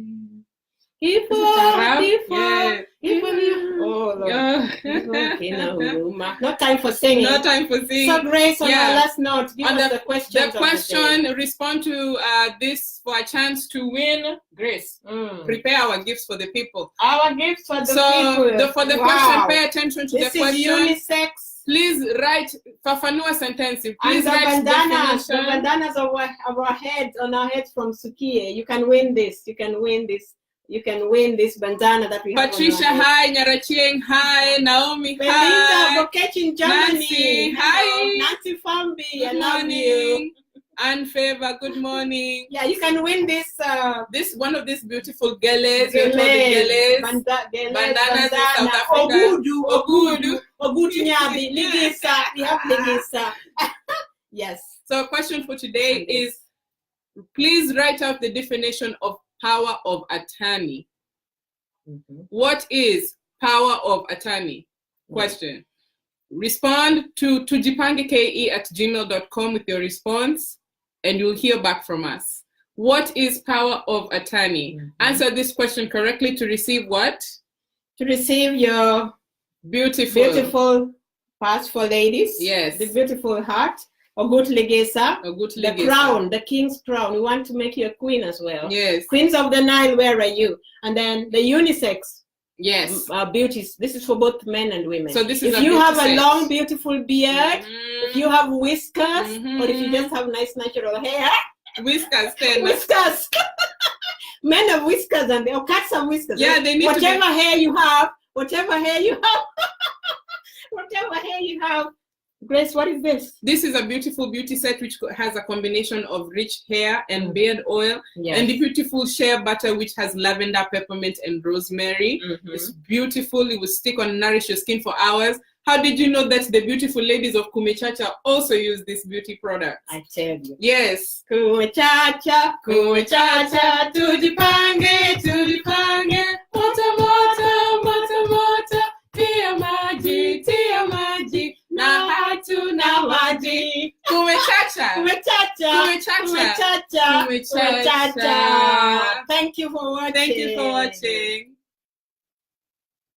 Kifo, kifo, kifo ni... Oh, Lord. No time for singing. No time for singing. So, Grace, on our last note, give us the question. The question, respond to this for a chance to win. Grace, prepare our gifts for the people. Our gifts for the people. So, for the question, pay attention to the question. This is unisex. Please write fafanua sentence. Please and the write bandanas, definition. the bandanas of our heads, on our heads from Sukie. You can win this. You can win this. You can win this bandana that we have. Patricia, hi. Nyarachieng, hi. Naomi, Belinda, hi. Bokech in Germany. Nancy, hi. Nancy Fambi, Good I love morning. you. Anne Favor, good morning. Yeah, you can win this. This one of these beautiful geles. Bandanas in South Africa. Ogudu. Ogudu Nyabi. Ligisa. We have Ligisa. Yes. So, question for today is: please write out the definition of power of attorney. What is power of attorney? Question. Respond to tujipangeke@gmail.com with your response, and you'll hear back from us. What is power of attorney? Answer this question correctly to receive what? To receive your beautiful pass for ladies. Yes. The beautiful heart. Ogut Legesa. The crown, the king's crown. We want to make you a queen as well. Yes. Queens of the Nile, where are you? And then the unisex. Yes. Beauties. This is for both men and women. So this is if you have a long, beautiful beard, if you have whiskers, or if you just have nice natural hair. Whiskers. Whiskers. Men have whiskers and cats have whiskers. Yeah, they need whatever hair you have, whatever hair you have. Grace, what is this? This is a beautiful beauty set which has a combination of rich hair and beard oil, and the beautiful shea butter which has lavender, peppermint, and rosemary. It's beautiful. It will stick on and nourish your skin for hours. How did you know that the beautiful ladies of Kumechacha also use this beauty product? I tell you. Yes. Kumechacha, Kumechacha, tujipange, tujipange, moto moto, moto moto, tia maji, na hatuna maji. Kumechacha. Kumechacha. Thank you for watching. Thank you for watching.